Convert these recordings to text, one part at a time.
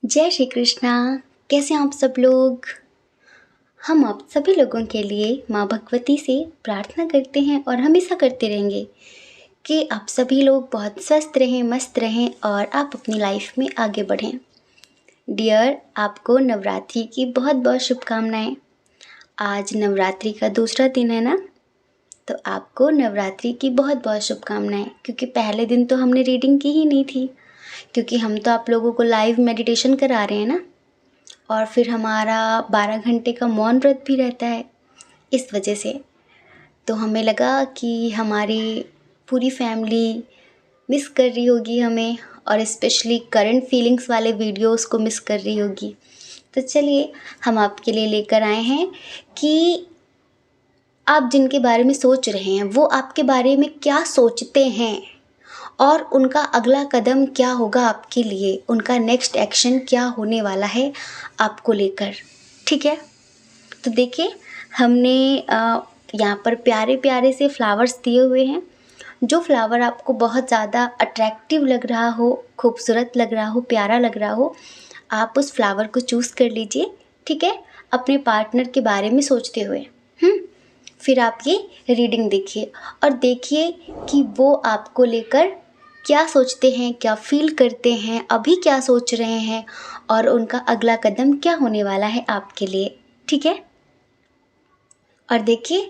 जय श्री कृष्णा। कैसे हैं आप सब लोग। हम आप सभी लोगों के लिए माँ भगवती से प्रार्थना करते हैं और हमेशा करते रहेंगे कि आप सभी लोग बहुत स्वस्थ रहें, मस्त रहें और आप अपनी लाइफ में आगे बढ़ें। डियर, आपको नवरात्रि की बहुत बहुत शुभकामनाएं। आज नवरात्रि का दूसरा दिन है ना, तो आपको नवरात्रि की बहुत बहुत शुभकामनाएं। क्योंकि पहले दिन तो हमने रीडिंग की ही नहीं थी, क्योंकि हम तो आप लोगों को लाइव मेडिटेशन करा रहे हैं ना, और फिर हमारा 12 घंटे का मौन व्रत भी रहता है। इस वजह से तो हमें लगा कि हमारी पूरी फैमिली मिस कर रही होगी हमें, और स्पेशली करंट फीलिंग्स वाले वीडियोस को मिस कर रही होगी। तो चलिए, हम आपके लिए लेकर आए हैं कि आप जिनके बारे में सोच रहे हैं वो आपके बारे में क्या सोचते हैं, और उनका अगला कदम क्या होगा आपके लिए, उनका नेक्स्ट एक्शन क्या होने वाला है आपको लेकर। ठीक है, तो देखिए, हमने यहाँ पर प्यारे प्यारे से फ्लावर्स दिए हुए हैं। जो फ्लावर आपको बहुत ज़्यादा अट्रैक्टिव लग रहा हो, खूबसूरत लग रहा हो, प्यारा लग रहा हो, आप उस फ्लावर को चूज़ कर लीजिए। ठीक है, अपने पार्टनर के बारे में सोचते हुए। फिर आप ये रीडिंग देखिए और देखिए कि वो आपको लेकर क्या सोचते हैं, क्या फील करते हैं, अभी क्या सोच रहे हैं, और उनका अगला कदम क्या होने वाला है आपके लिए। ठीक है, और देखिए,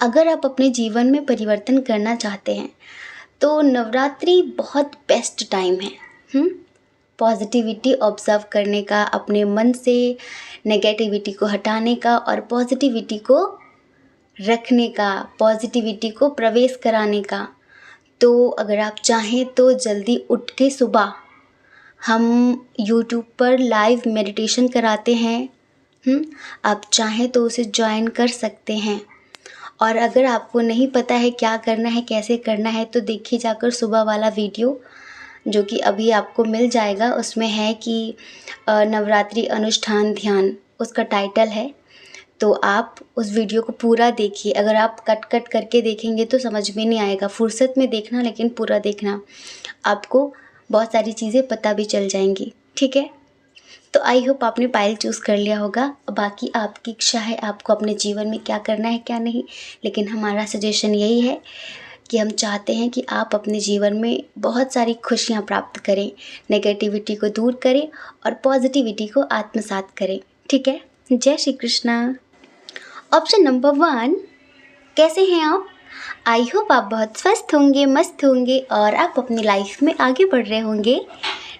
अगर आप अपने जीवन में परिवर्तन करना चाहते हैं तो नवरात्रि बहुत बेस्ट टाइम है। पॉजिटिविटी ऑब्जर्व करने का, अपने मन से नेगेटिविटी को हटाने का और पॉजिटिविटी को रखने का, पॉजिटिविटी को प्रवेश कराने का। तो अगर आप चाहें तो जल्दी उठ के सुबह हम YouTube पर लाइव मेडिटेशन कराते हैं। आप चाहें तो उसे ज्वाइन कर सकते हैं। और अगर आपको नहीं पता है क्या करना है, कैसे करना है, तो देखिए जाकर सुबह वाला वीडियो जो कि अभी आपको मिल जाएगा। उसमें है कि नवरात्रि अनुष्ठान ध्यान उसका टाइटल है। तो आप उस वीडियो को पूरा देखिए। अगर आप कट कट करके देखेंगे तो समझ में नहीं आएगा। फुर्सत में देखना, लेकिन पूरा देखना, आपको बहुत सारी चीज़ें पता भी चल जाएंगी। ठीक है, तो आई होप आपने पायल चूज़ कर लिया होगा। बाकी आपकी इच्छा है आपको अपने जीवन में क्या करना है क्या नहीं, लेकिन हमारा सजेशन यही है कि हम चाहते हैं कि आप अपने जीवन में बहुत सारी खुशियाँ प्राप्त करें, नेगेटिविटी को दूर करें और पॉजिटिविटी को आत्मसात करें। ठीक है, जय श्री कृष्णा। ऑप्शन नंबर 1, कैसे हैं आप। आई होप आप बहुत स्वस्थ होंगे, मस्त होंगे और आप अपनी लाइफ में आगे बढ़ रहे होंगे।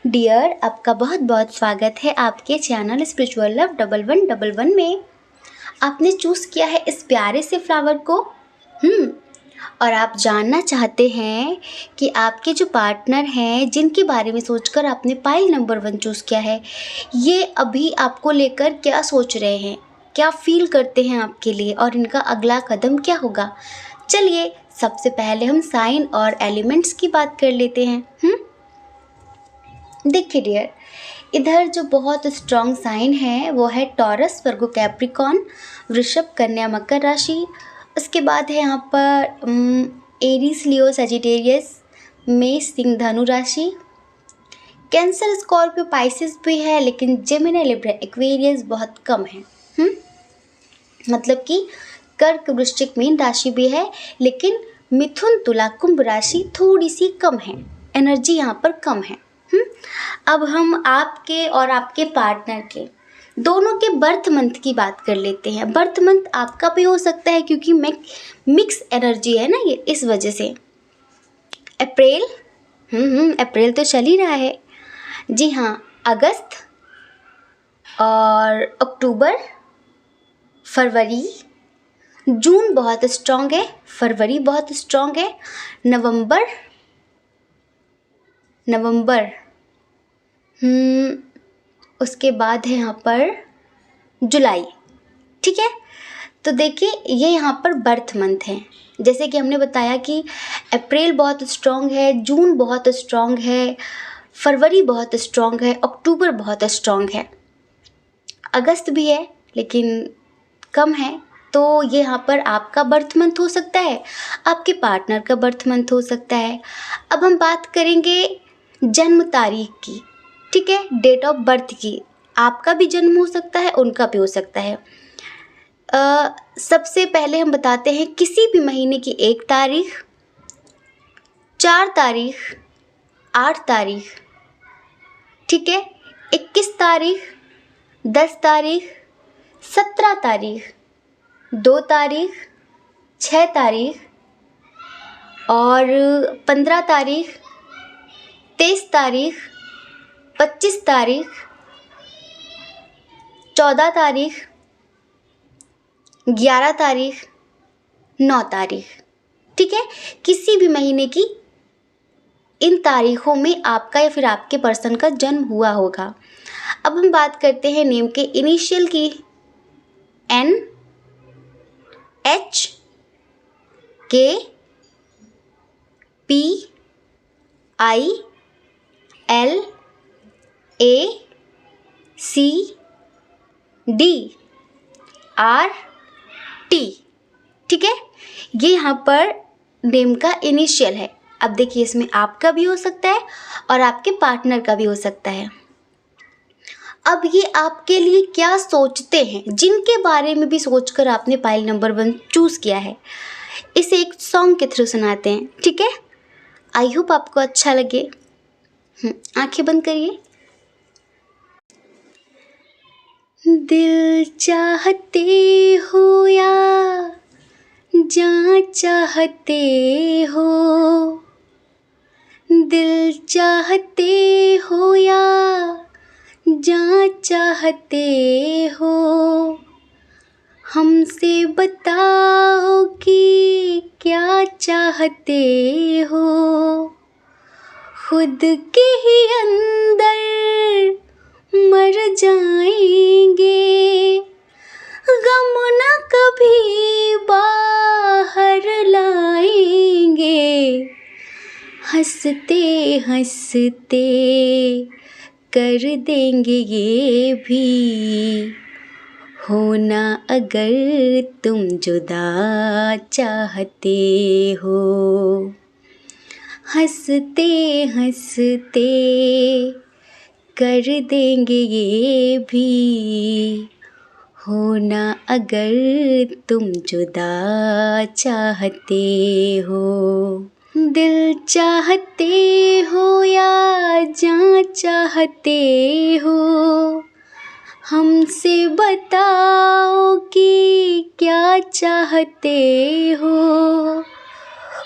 डियर, आपका बहुत बहुत स्वागत है आपके चैनल स्पिरिचुअल लव 1111 में। आपने चूज़ किया है इस प्यारे से फ्लावर को। और आप जानना चाहते हैं कि आपके जो पार्टनर हैं, जिनके बारे में सोचकर आपने पाइल नंबर 1 चूज़ किया है, ये अभी आपको लेकर क्या सोच रहे हैं, क्या फील करते हैं आपके लिए, और इनका अगला कदम क्या होगा। चलिए, सबसे पहले हम साइन और एलिमेंट्स की बात कर लेते हैं। देखिए डियर, इधर जो बहुत स्ट्रॉन्ग साइन है वो है टॉरस, वर्गो, कैप्रिकॉन, वृषभ, कन्या, मकर राशि। उसके बाद है यहाँ पर एरीज, लियो, सजिटेरियस, मेष, सिंह, धनु राशि। कैंसर, स्कॉर्पियो, पाइसिस भी है, लेकिन जेमिनी, लिब्रा, एक्वेरियस बहुत कम है। मतलब कि कर्क, वृश्चिक, मीन राशि भी है, लेकिन मिथुन, तुला, कुंभ राशि थोड़ी सी कम है, एनर्जी यहाँ पर कम है। अब हम आपके और आपके पार्टनर के दोनों के बर्थ मंथ की बात कर लेते हैं। बर्थ मंथ आपका भी हो सकता है, क्योंकि मिक्स एनर्जी है ना ये, इस वजह से। अप्रैल, अप्रैल तो चल ही रहा है। जी हाँ, अगस्त और अक्टूबर, फरवरी, जून बहुत स्ट्रॉन्ग है, फरवरी बहुत स्ट्रॉन्ग है, नवंबर, उसके बाद है यहाँ पर जुलाई। ठीक है, तो देखिए, ये यहाँ पर बर्थ मंथ है। जैसे कि हमने बताया कि अप्रैल बहुत स्ट्रॉन्ग है, जून बहुत स्ट्रॉन्ग है, फरवरी बहुत स्ट्रॉन्ग है, अक्टूबर बहुत स्ट्रॉन्ग है, अगस्त भी है लेकिन कम है। तो ये यहाँ पर आपका बर्थ मंथ हो सकता है, आपके पार्टनर का बर्थ मंथ हो सकता है। अब हम बात करेंगे जन्म तारीख की। ठीक है, डेट ऑफ बर्थ की। आपका भी जन्म हो सकता है, उनका भी हो सकता है। सबसे पहले हम बताते हैं किसी भी महीने की 1 तारीख, 4 तारीख, 8 तारीख, ठीक है, 21 तारीख, 10 तारीख, 17 तारीख, 2 तारीख, 6 तारीख और 15 तारीख, 23 तारीख, 25 तारीख, 14 तारीख, 11 तारीख, 9 तारीख, ठीक है। किसी भी महीने की इन तारीखों में आपका या फिर आपके पर्सन का जन्म हुआ होगा। अब हम बात करते हैं नेम के इनिशियल की। N, H, K, P, I, L, A, C, D, R, T, ठीक है। ये यहाँ पर नेम का इनिशियल है। अब देखिए, इसमें आपका भी हो सकता है और आपके पार्टनर का भी हो सकता है। अब ये आपके लिए क्या सोचते हैं, जिनके बारे में भी सोचकर आपने पाइल नंबर 1 चूज़ किया है, इसे एक सॉन्ग के थ्रू सुनाते हैं, ठीक है। आई होप आपको अच्छा लगे। आंखें बंद करिए। दिल चाहते हो या जान चाहते हो, दिल चाहते हो या जान चाहते हो, हमसे बताओ कि क्या चाहते हो, खुद के ही अंदर मर जाएंगे, गम न कभी बाहर लाएंगे, हंसते हंसते कर देंगे ये भी, होना अगर तुम जुदा चाहते हो, हंसते हंसते कर देंगे ये भी, होना अगर तुम जुदा चाहते हो, दिल चाहते हो या जान चाहते हो, हमसे बताओ कि क्या चाहते हो,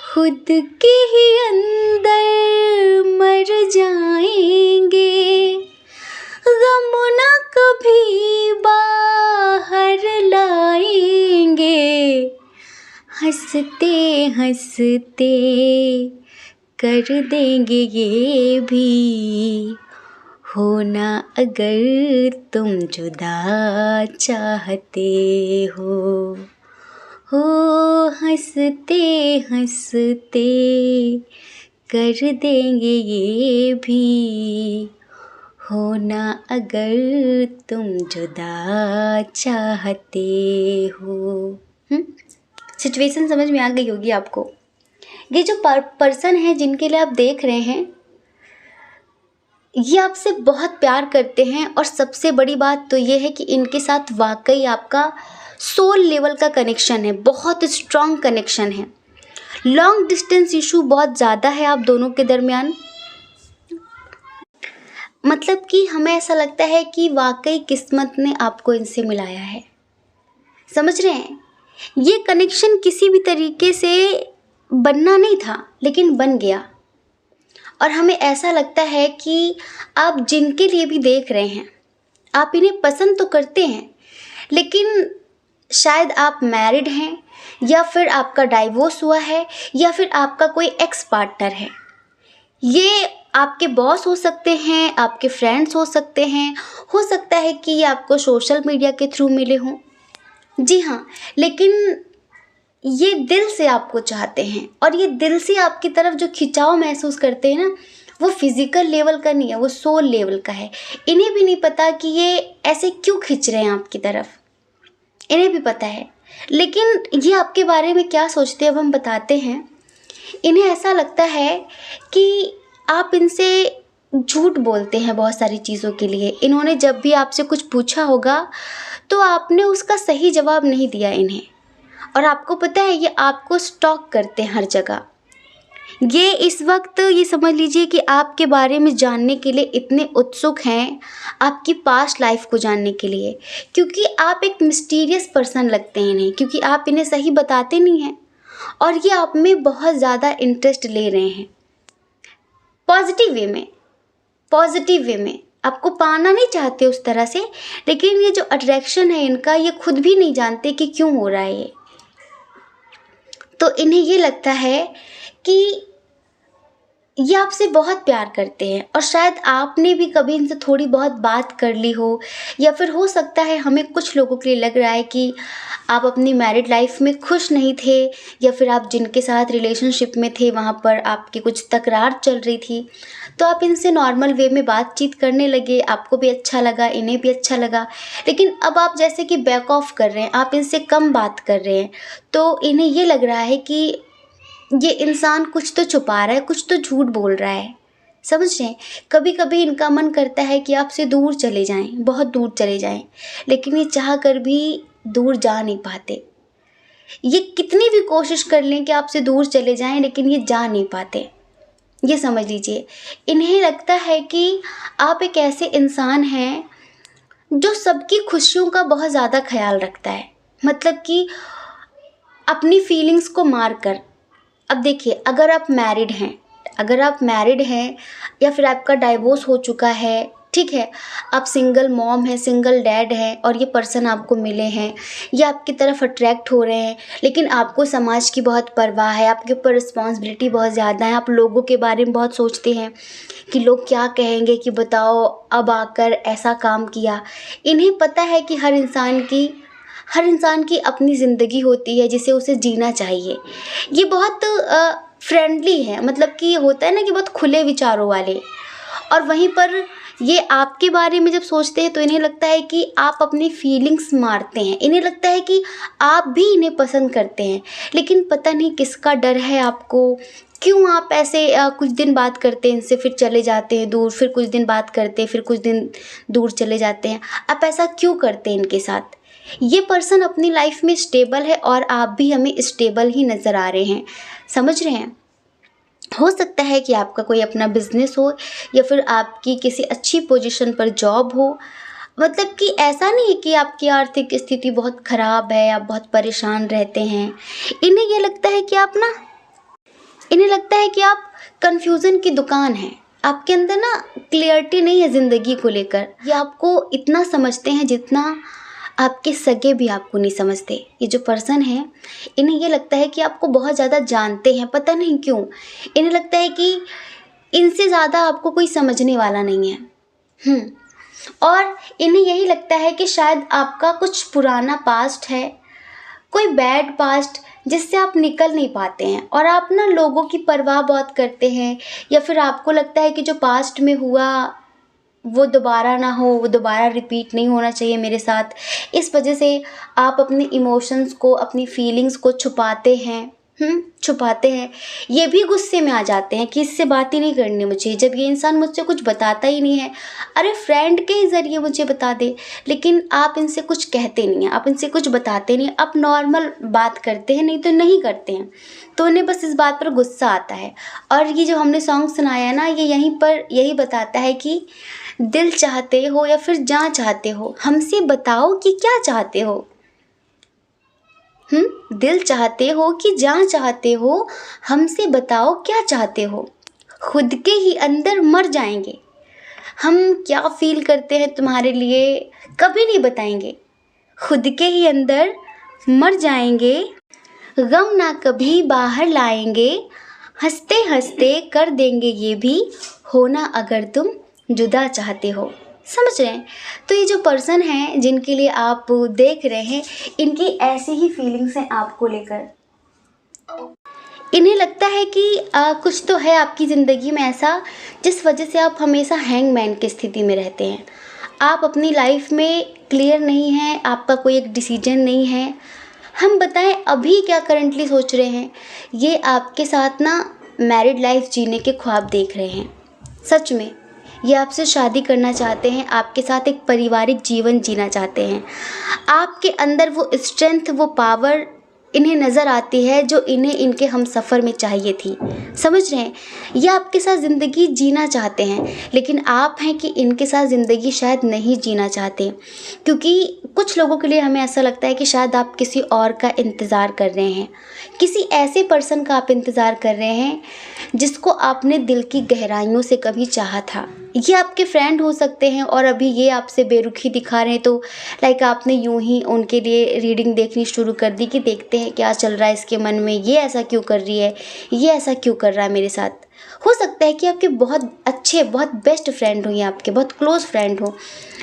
खुद के ही अंदर मर जाएंगे, गम न कभी बाहर लाएंगे, हंसते हंसते कर देंगे ये भी, होना अगर तुम जुदा चाहते हो, हंसते हंसते कर देंगे ये भी, होना अगर तुम जुदा चाहते हो। सिचुएशन समझ में आ गई होगी आपको। ये जो पर्सन है जिनके लिए आप देख रहे हैं, ये आपसे बहुत प्यार करते हैं और सबसे बड़ी बात तो ये है कि इनके साथ वाकई आपका सोल लेवल का कनेक्शन है, बहुत स्ट्रॉन्ग कनेक्शन है। लॉन्ग डिस्टेंस इशू बहुत ज़्यादा है आप दोनों के दरमियान। मतलब कि हमें ऐसा लगता है कि वाकई किस्मत ने आपको इनसे मिलाया है। समझ रहे हैं? ये कनेक्शन किसी भी तरीके से बनना नहीं था, लेकिन बन गया। और हमें ऐसा लगता है कि आप जिनके लिए भी देख रहे हैं, आप इन्हें पसंद तो करते हैं, लेकिन शायद आप मैरिड हैं, या फिर आपका डाइवोर्स हुआ है, या फिर आपका कोई एक्स पार्टनर है। ये आपके बॉस हो सकते हैं, आपके फ्रेंड्स हो सकते हैं, हो सकता है कि ये आपको सोशल मीडिया के थ्रू मिले हों। जी हाँ, लेकिन ये दिल से आपको चाहते हैं, और ये दिल से आपकी तरफ जो खिंचाव महसूस करते हैं ना, वो फिज़िकल लेवल का नहीं है, वो सोल लेवल का है। इन्हें भी नहीं पता कि ये ऐसे क्यों खिंच रहे हैं आपकी तरफ, इन्हें भी पता है, लेकिन ये आपके बारे में क्या सोचते हैं अब हम बताते हैं। इन्हें ऐसा लगता है कि आप इनसे झूठ बोलते हैं बहुत सारी चीज़ों के लिए। इन्होंने जब भी आपसे कुछ पूछा होगा तो आपने उसका सही जवाब नहीं दिया इन्हें, और आपको पता है ये आपको स्टॉक करते हैं हर जगह। ये इस वक्त ये समझ लीजिए कि आपके बारे में जानने के लिए इतने उत्सुक हैं, आपकी पास्ट लाइफ को जानने के लिए, क्योंकि आप एक मिस्टीरियस पर्सन लगते हैं इन्हें, क्योंकि आप इन्हें सही बताते नहीं हैं और ये आप में बहुत ज़्यादा इंटरेस्ट ले रहे हैं। पॉजिटिव वे में आपको पाना नहीं चाहते उस तरह से, लेकिन ये जो अट्रैक्शन है इनका, ये खुद भी नहीं जानते कि क्यों हो रहा है ये। तो इन्हें ये लगता है कि ये आपसे बहुत प्यार करते हैं, और शायद आपने भी कभी इनसे थोड़ी बहुत बात कर ली हो, या फिर हो सकता है हमें कुछ लोगों के लिए लग रहा है कि आप अपनी मैरिड लाइफ में खुश नहीं थे, या फिर आप जिनके साथ रिलेशनशिप में थे वहाँ पर आपकी कुछ तकरार चल रही थी, तो आप इनसे नॉर्मल वे में बातचीत करने लगे, आपको भी अच्छा लगा, इन्हें भी अच्छा लगा। लेकिन अब आप जैसे कि बैक ऑफ कर रहे हैं, आप इनसे कम बात कर रहे हैं, तो इन्हें ये लग रहा है कि ये इंसान कुछ तो छुपा रहा है, कुछ तो झूठ बोल रहा है। समझ रहे हैं? कभी कभी इनका मन करता है कि आपसे दूर चले जाएं, बहुत दूर चले जाएं, लेकिन ये चाह कर भी दूर जा नहीं पाते। ये कितनी भी कोशिश कर लें कि आपसे दूर चले जाएं, लेकिन ये जा नहीं पाते। ये समझ लीजिए, इन्हें लगता है कि आप एक ऐसे इंसान हैं जो सबकी खुशियों का बहुत ज़्यादा ख्याल रखता है, मतलब कि अपनी फीलिंग्स को मार कर। अब देखिए, अगर आप मैरिड हैं या फिर आपका डाइवोर्स हो चुका है, ठीक है, आप सिंगल मॉम हैं, सिंगल डैड हैं, और ये पर्सन आपको मिले हैं, ये आपकी तरफ अट्रैक्ट हो रहे हैं, लेकिन आपको समाज की बहुत परवाह है, आपके ऊपर रिस्पॉन्सिबिलिटी बहुत ज़्यादा है, आप लोगों के बारे में बहुत सोचते हैं कि लोग क्या कहेंगे, कि बताओ अब आकर ऐसा काम किया। इन्हें पता है कि हर इंसान की अपनी ज़िंदगी होती है जिसे उसे जीना चाहिए। ये बहुत फ्रेंडली है, मतलब कि होता है ना कि बहुत खुले विचारों वाले, और वहीं पर ये आपके बारे में जब सोचते हैं तो इन्हें लगता है कि आप अपनी फीलिंग्स मारते हैं, इन्हें लगता है कि आप भी इन्हें पसंद करते हैं, लेकिन पता नहीं किसका डर है आपको, क्यों आप ऐसे कुछ दिन बात करते हैं इनसे, फिर चले जाते हैं दूर, फिर कुछ दिन बात करते हैं, फिर कुछ दिन दूर चले जाते हैं। आप ऐसा क्यों करते हैं इनके साथ? ये पर्सन अपनी लाइफ में स्टेबल है और आप भी हमें स्टेबल ही नज़र आ रहे हैं। समझ रहे हैं? हो सकता है कि आपका कोई अपना बिजनेस हो, या फिर आपकी किसी अच्छी पोजीशन पर जॉब हो, मतलब कि ऐसा नहीं है कि आपकी आर्थिक स्थिति बहुत ख़राब है, आप बहुत परेशान रहते हैं। इन्हें लगता है कि आप कन्फ्यूज़न की दुकान हैं, आपके अंदर ना क्लियरिटी नहीं है ज़िंदगी को लेकर। ये आपको इतना समझते हैं जितना आपके सगे भी आपको नहीं समझते। ये जो पर्सन है, इन्हें ये लगता है कि आपको बहुत ज़्यादा जानते हैं, पता नहीं क्यों। इन्हें लगता है कि इनसे ज़्यादा आपको कोई समझने वाला नहीं है। और इन्हें यही लगता है कि शायद आपका कुछ पुराना पास्ट है, कोई बैड पास्ट जिससे आप निकल नहीं पाते हैं, और आप ना लोगों की परवाह बहुत करते हैं, या फिर आपको लगता है कि जो पास्ट में हुआ वो दोबारा ना हो, वो दोबारा रिपीट नहीं होना चाहिए मेरे साथ। इस वजह से आप अपने इमोशंस को, अपनी फीलिंग्स को छुपाते हैं। ये भी गुस्से में आ जाते हैं कि इससे बात ही नहीं करनी मुझे, जब ये इंसान मुझसे कुछ बताता ही नहीं है। अरे फ्रेंड के ही ज़रिए मुझे बता दे, लेकिन आप इनसे कुछ कहते नहीं हैं, आप इनसे कुछ बताते नहीं, आप नॉर्मल बात करते हैं, नहीं तो नहीं करते हैं। तो उन्हें बस इस बात पर गुस्सा आता है। और ये जो हमने सॉन्ग सुनाया ना, ये यहीं पर यही बताता है कि दिल चाहते हो या फिर जान चाहते हो, हमसे बताओ कि क्या चाहते हो। दिल चाहते हो कि जान चाहते हो, हमसे बताओ क्या चाहते हो। खुद के ही अंदर मर जाएंगे, हम क्या फील करते हैं तुम्हारे लिए कभी नहीं बताएंगे। खुद के ही अंदर मर जाएंगे, गम ना कभी बाहर लाएंगे, हंसते हंसते कर देंगे ये भी, होना अगर तुम जुदा चाहते हो। समझ रहे हैं? तो ये जो पर्सन है जिनके लिए आप देख रहे हैं, इनकी ऐसी ही फीलिंग्स हैं आपको लेकर। इन्हें लगता है कि कुछ तो है आपकी ज़िंदगी में ऐसा, जिस वजह से आप हमेशा हैंगमैन की स्थिति में रहते हैं। आप अपनी लाइफ में क्लियर नहीं हैं, आपका कोई एक डिसीजन नहीं है। हम बताएं अभी क्या करंटली सोच रहे हैं? ये आपके साथ ना मैरिड लाइफ जीने के ख्वाब देख रहे हैं। सच में ये आपसे शादी करना चाहते हैं, आपके साथ एक पारिवारिक जीवन जीना चाहते हैं। आपके अंदर वो स्ट्रेंथ, वो पावर इन्हें नज़र आती है जो इन्हें इनके हमसफ़र में चाहिए थी। समझ रहे हैं? ये आपके साथ ज़िंदगी जीना चाहते हैं, लेकिन आप हैं कि इनके साथ ज़िंदगी शायद नहीं जीना चाहते, क्योंकि कुछ लोगों के लिए हमें ऐसा लगता है कि शायद आप किसी और का इंतज़ार कर रहे हैं, किसी ऐसे पर्सन का आप इंतज़ार कर रहे हैं जिसको आपने दिल की गहराइयों से कभी चाहा था। ये आपके फ्रेंड हो सकते हैं और अभी ये आपसे बेरुखी दिखा रहे हैं, तो लाइक आपने यूं ही उनके लिए रीडिंग देखनी शुरू कर दी कि देखते हैं क्या चल रहा है इसके मन में, ये ऐसा क्यों कर रही है, ये ऐसा क्यों कर रहा है मेरे साथ। हो सकता है कि आपके बहुत अच्छे, बहुत बेस्ट फ्रेंड हो, या आपके बहुत क्लोज फ्रेंड हो,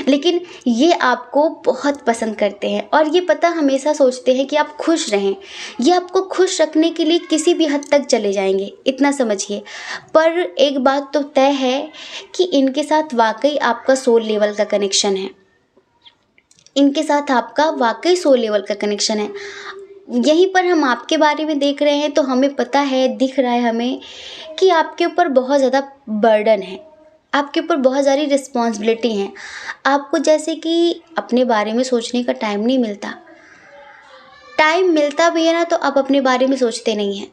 लेकिन ये आपको बहुत पसंद करते हैं और ये पता हमेशा सोचते हैं कि आप खुश रहें। ये आपको खुश रखने के लिए किसी भी हद तक चले जाएंगे, इतना समझिए। पर एक बात तो तय है कि इनके साथ वाकई आपका सोल लेवल का कनेक्शन है। इनके साथ आपका वाकई सोल लेवल का कनेक्शन है। यहीं पर हम आपके बारे में देख रहे हैं तो हमें पता है, दिख रहा है हमें कि आपके ऊपर बहुत ज़्यादा बर्डन है, आपके ऊपर बहुत सारी रिस्पॉन्सिबिलिटी हैं। आपको जैसे कि अपने बारे में सोचने का टाइम नहीं मिलता। टाइम मिलता भी है ना तो आप अपने बारे में सोचते नहीं हैं।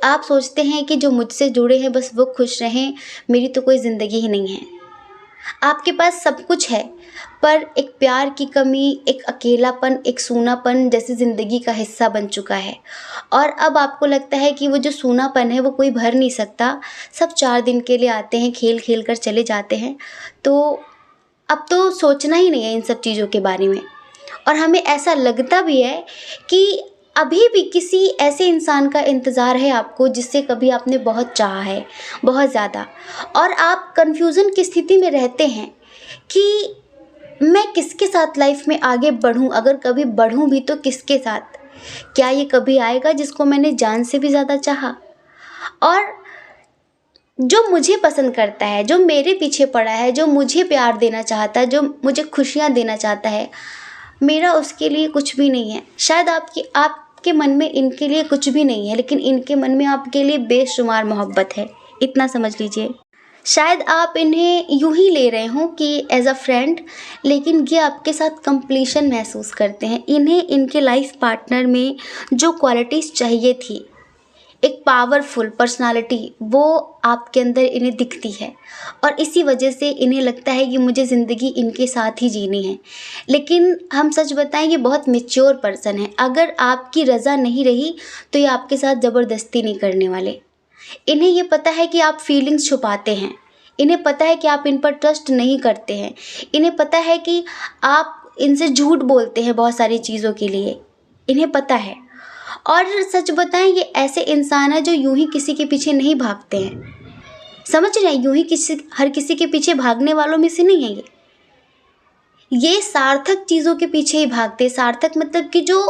आप सोचते हैं कि जो मुझसे जुड़े हैं बस वो खुश रहें, मेरी तो कोई ज़िंदगी ही नहीं है। आपके पास सब कुछ है, पर एक प्यार की कमी, एक अकेलापन, एक सूनापन जैसे ज़िंदगी का हिस्सा बन चुका है। और अब आपको लगता है कि वो जो सूनापन है वो कोई भर नहीं सकता। सब 4 दिन के लिए आते हैं, खेल खेल कर चले जाते हैं। तो अब तो सोचना ही नहीं है इन सब चीज़ों के बारे में। और हमें ऐसा लगता भी है कि अभी भी किसी ऐसे इंसान का इंतज़ार है आपको जिससे कभी आपने बहुत चाहा है, बहुत ज़्यादा। और आप कन्फ्यूज़न की स्थिति में रहते हैं कि मैं किसके साथ लाइफ में आगे बढ़ूं, अगर कभी बढ़ूं भी तो किसके साथ। क्या ये कभी आएगा जिसको मैंने जान से भी ज़्यादा चाहा, और जो मुझे पसंद करता है, जो मेरे पीछे पड़ा है, जो मुझे प्यार देना चाहता है, जो मुझे खुशियाँ देना चाहता है, मेरा उसके लिए कुछ भी नहीं है। शायद आपके मन में इनके लिए कुछ भी नहीं है, लेकिन इनके मन में आपके लिए बेशुमार मोहब्बत है, इतना समझ लीजिए। शायद आप इन्हें यूं ही ले रहे हों कि एज अ फ्रेंड, लेकिन ये आपके साथ कंप्लीशन महसूस करते हैं। इन्हें इनके लाइफ पार्टनर में जो क्वालिटीज़ चाहिए थी, एक पावरफुल पर्सनालिटी, वो आपके अंदर इन्हें दिखती है, और इसी वजह से इन्हें लगता है कि मुझे ज़िंदगी इनके साथ ही जीनी है। लेकिन हम सच बताएं, ये बहुत मैच्योर पर्सन है। अगर आपकी रज़ा नहीं रही तो ये आपके साथ ज़बरदस्ती नहीं करने वाले। इन्हें ये पता है कि आप फीलिंग्स छुपाते हैं, इन्हें पता है कि आप इन पर ट्रस्ट नहीं करते हैं, इन्हें पता है कि आप इनसे झूठ बोलते हैं बहुत सारी चीज़ों के लिए, इन्हें पता है। और सच बताएं, ये ऐसे इंसान है जो यूं ही किसी के पीछे नहीं भागते हैं। समझ रहे हैं? यूं ही हर किसी के पीछे भागने वालों में से नहीं है ये सार्थक चीज़ों के पीछे ही भागते हैं। सार्थक मतलब कि जो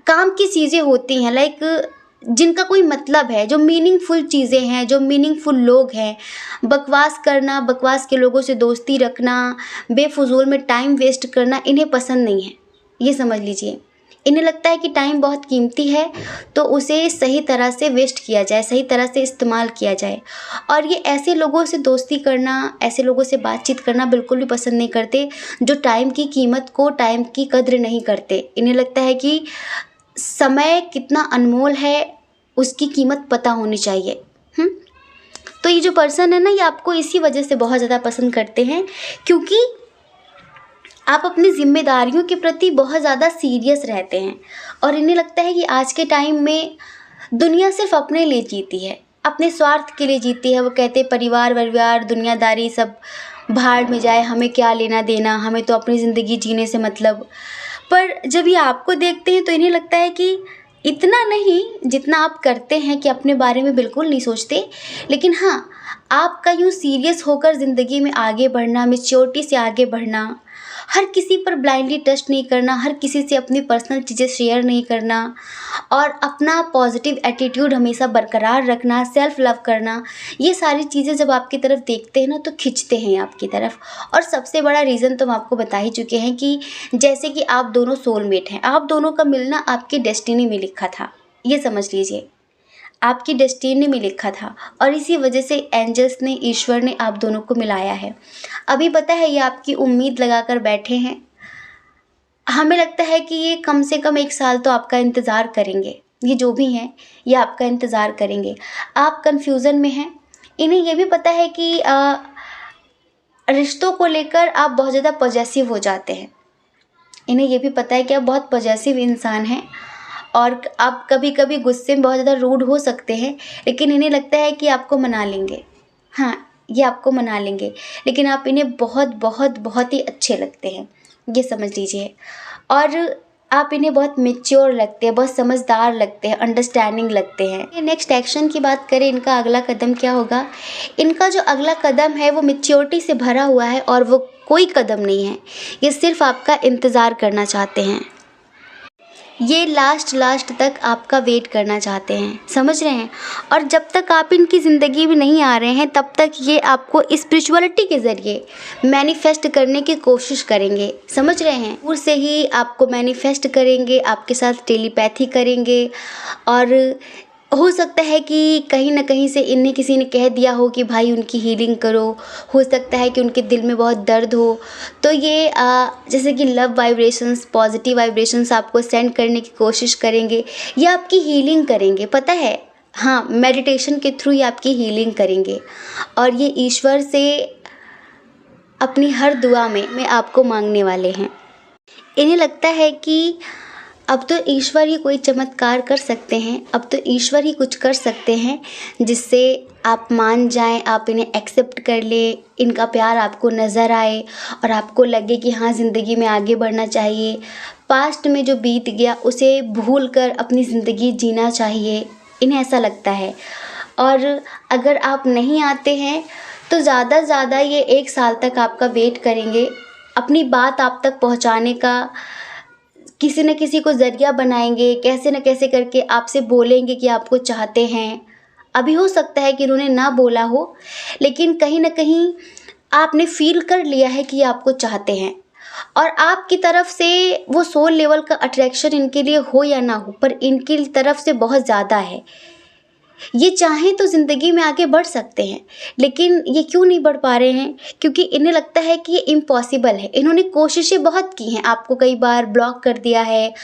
काम की चीज़ें होती हैं, लाइक जिनका कोई मतलब है, जो मीनिंगफुल चीज़ें हैं, जो मीनिंगफुल लोग हैं। बकवास करना, बकवास के लोगों से दोस्ती रखना, बेफजूल में टाइम वेस्ट करना इन्हें पसंद नहीं है, ये समझ लीजिए। इन्हें लगता है कि टाइम बहुत कीमती है तो उसे सही तरह से वेस्ट किया जाए, सही तरह से इस्तेमाल किया जाए। और ये ऐसे लोगों से दोस्ती करना, ऐसे लोगों से बातचीत करना बिल्कुल भी पसंद नहीं करते जो टाइम की कीमत को, टाइम की कद्र नहीं करते। इन्हें लगता है कि समय कितना अनमोल है, उसकी कीमत पता होनी चाहिए। तो ये जो पर्सन है ना, ये आपको इसी वजह से बहुत ज़्यादा पसंद करते हैं, क्योंकि आप अपनी जिम्मेदारियों के प्रति बहुत ज़्यादा सीरियस रहते हैं। और इन्हें लगता है कि आज के टाइम में दुनिया सिर्फ अपने लिए जीती है, अपने स्वार्थ के लिए जीती है। वो कहते हैं परिवार वरिवार दुनियादारी सब भाड़ में जाए, हमें क्या लेना देना, हमें तो अपनी ज़िंदगी जीने से मतलब। पर जब ये आपको देखते हैं तो इन्हें लगता है कि इतना नहीं जितना आप करते हैं, कि अपने बारे में बिल्कुल नहीं सोचते। लेकिन हाँ, आपका यूँ सीरियस होकर ज़िंदगी में आगे बढ़ना, मैच्योरिटी से आगे बढ़ना, हर किसी पर ब्लाइंडली ट्रस्ट नहीं करना, हर किसी से अपनी पर्सनल चीज़ें शेयर नहीं करना, और अपना पॉजिटिव एटीट्यूड हमेशा बरकरार रखना, सेल्फ लव करना, ये सारी चीज़ें जब आपकी तरफ देखते हैं ना तो खिंचते हैं आपकी तरफ। और सबसे बड़ा रीज़न तो हम आपको बता ही चुके हैं कि जैसे कि आप दोनों सोलमेट हैं, आप दोनों का मिलना आपकी डेस्टिनी में लिखा था, ये समझ लीजिए। आपकी डेस्टिनी में लिखा था और इसी वजह से एंजल्स ने, ईश्वर ने आप दोनों को मिलाया है। अभी पता है ये आपकी उम्मीद लगाकर बैठे हैं। हमें लगता है कि ये कम से कम 1 साल तो आपका इंतज़ार करेंगे। ये जो भी हैं ये आपका इंतज़ार करेंगे। आप कन्फ्यूज़न में हैं। इन्हें ये भी पता है कि रिश्तों को लेकर आप बहुत ज़्यादा पॉजेसिव हो जाते हैं। इन्हें ये भी पता है कि आप बहुत पॉजेसिव इंसान हैं और आप कभी कभी गुस्से में बहुत ज़्यादा रूड हो सकते हैं, लेकिन इन्हें लगता है कि आपको मना लेंगे। हाँ, ये आपको मना लेंगे, लेकिन आप इन्हें बहुत बहुत बहुत ही अच्छे लगते हैं, ये समझ लीजिए। और आप इन्हें बहुत मैच्योर लगते हैं, बहुत समझदार लगते हैं, अंडरस्टैंडिंग लगते हैं। नेक्स्ट एक्शन की बात करें, इनका अगला कदम क्या होगा। इनका जो अगला कदम है वो मैच्योरिटी से भरा हुआ है और वो कोई कदम नहीं है, ये सिर्फ आपका इंतज़ार करना चाहते हैं। ये लास्ट तक आपका वेट करना चाहते हैं, समझ रहे हैं। और जब तक आप इनकी ज़िंदगी में नहीं आ रहे हैं तब तक ये आपको स्पिरिचुअलिटी के ज़रिए मैनिफेस्ट करने की कोशिश करेंगे, समझ रहे हैं। दूर से ही आपको मैनिफेस्ट करेंगे, आपके साथ टेलीपैथी करेंगे। और हो सकता है कि कहीं ना कहीं से इन्हें किसी ने कह दिया हो कि भाई उनकी हीलिंग करो। हो सकता है कि उनके दिल में बहुत दर्द हो, तो ये जैसे कि लव वाइब्रेशंस, पॉजिटिव वाइब्रेशंस आपको सेंड करने की कोशिश करेंगे या आपकी हीलिंग करेंगे, पता है। हाँ, मेडिटेशन के थ्रू ही आपकी हीलिंग करेंगे और ये ईश्वर से अपनी हर दुआ में आपको मांगने वाले हैं। इन्हें लगता है कि अब तो ईश्वर ही कोई चमत्कार कर सकते हैं, अब तो ईश्वर ही कुछ कर सकते हैं जिससे आप मान जाएं, आप इन्हें एक्सेप्ट कर लें, इनका प्यार आपको नज़र आए और आपको लगे कि हाँ, ज़िंदगी में आगे बढ़ना चाहिए। पास्ट में जो बीत गया उसे भूल कर अपनी ज़िंदगी जीना चाहिए, इन्हें ऐसा लगता है। और अगर आप नहीं आते हैं तो ज़्यादा से ज़्यादा ये 1 साल तक आपका वेट करेंगे, अपनी बात आप तक पहुंचाने का किसी न किसी को ज़रिया बनाएंगे, कैसे न कैसे करके आपसे बोलेंगे कि आपको चाहते हैं। अभी हो सकता है कि उन्होंने ना बोला हो, लेकिन कहीं न कहीं आपने फ़ील कर लिया है कि आपको चाहते हैं और आपकी तरफ से वो सोल लेवल का अट्रैक्शन इनके लिए हो या ना हो, पर इनकी तरफ से बहुत ज़्यादा है। ये चाहें तो ज़िंदगी में आगे बढ़ सकते हैं, लेकिन ये क्यों नहीं बढ़ पा रहे हैं? क्योंकि इन्हें लगता है कि ये इम्पॉसिबल है। इन्होंने कोशिशें बहुत की हैं, आपको कई बार ब्लॉक कर दिया है,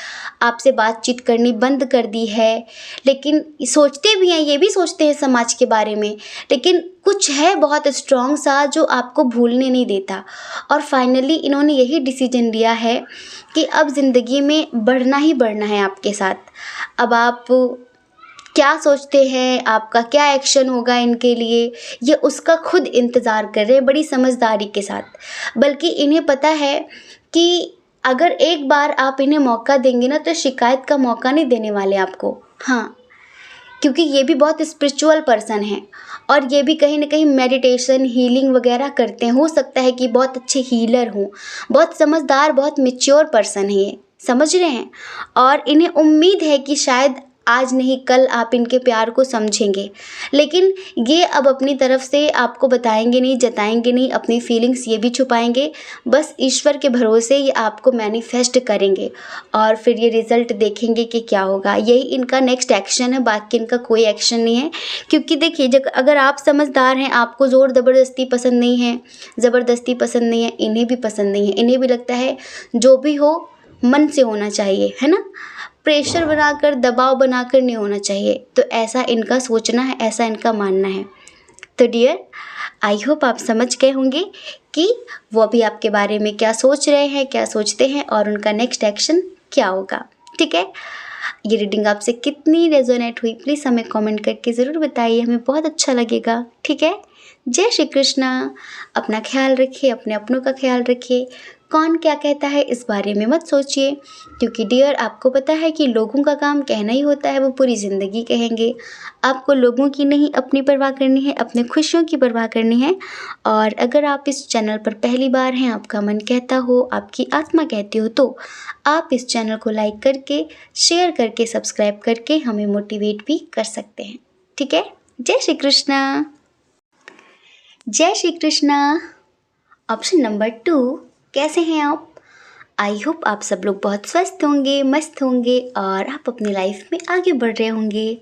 आपसे बातचीत करनी बंद कर दी है, लेकिन सोचते भी हैं, ये भी सोचते हैं समाज के बारे में, लेकिन कुछ है बहुत स्ट्रॉन्ग सा जो आपको भूलने नहीं देता। और फाइनली इन्होंने यही डिसीजन लिया है कि अब ज़िंदगी में बढ़ना ही बढ़ना है आपके साथ। अब आप क्या सोचते हैं, आपका क्या एक्शन होगा इनके लिए, ये उसका खुद इंतज़ार कर रहे हैं बड़ी समझदारी के साथ। बल्कि इन्हें पता है कि अगर एक बार आप इन्हें मौका देंगे ना तो शिकायत का मौका नहीं देने वाले आपको। हाँ, क्योंकि ये भी बहुत स्पिरिचुअल पर्सन हैं और ये भी कहीं ना कहीं मेडिटेशन, हीलिंग वगैरह करते हैं। हो सकता है कि बहुत अच्छे हीलर हों, बहुत समझदार, बहुत मैच्योर पर्सन है ये, समझ रहे हैं। और इन्हें उम्मीद है कि शायद आज नहीं कल आप इनके प्यार को समझेंगे, लेकिन ये अब अपनी तरफ से आपको बताएंगे नहीं, जताएंगे नहीं, अपनी फीलिंग्स ये भी छुपाएंगे। बस ईश्वर के भरोसे ये आपको मैनिफेस्ट करेंगे और फिर ये रिज़ल्ट देखेंगे कि क्या होगा। यही इनका नेक्स्ट एक्शन है, बाकी इनका कोई एक्शन नहीं है। क्योंकि देखिए, जब अगर आप समझदार हैं, आपको ज़ोर ज़बरदस्ती पसंद नहीं है, ज़बरदस्ती पसंद नहीं है, इन्हें भी पसंद नहीं है। इन्हें भी लगता है जो भी हो मन से होना चाहिए, है ना, प्रेशर बनाकर, दबाव बनाकर नहीं होना चाहिए। तो ऐसा इनका सोचना है, ऐसा इनका मानना है। तो डियर, आई होप आप समझ गए होंगे कि वो भी आपके बारे में क्या सोच रहे हैं, क्या सोचते हैं और उनका नेक्स्ट एक्शन क्या होगा। ठीक है, ये रीडिंग आपसे कितनी रेजोनेट हुई प्लीज़ हमें कमेंट करके ज़रूर बताइए, हमें बहुत अच्छा लगेगा। ठीक है, जय श्री कृष्णा। अपना ख्याल रखिए, अपने अपनों का ख्याल रखिए। कौन क्या कहता है इस बारे में मत सोचिए, क्योंकि डियर आपको पता है कि लोगों का काम कहना ही होता है, वो पूरी ज़िंदगी कहेंगे। आपको लोगों की नहीं अपनी परवाह करनी है, अपने खुशियों की परवाह करनी है। और अगर आप इस चैनल पर पहली बार हैं, आपका मन कहता हो, आपकी आत्मा कहती हो, तो आप इस चैनल को लाइक करके, शेयर करके, सब्सक्राइब करके हमें मोटिवेट भी कर सकते हैं। ठीक है, जय श्री कृष्णा। जय श्री कृष्णा। ऑप्शन नंबर 2, कैसे हैं आप? आई होप आप सब लोग बहुत स्वस्थ होंगे, मस्त होंगे और आप अपनी लाइफ में आगे बढ़ रहे होंगे।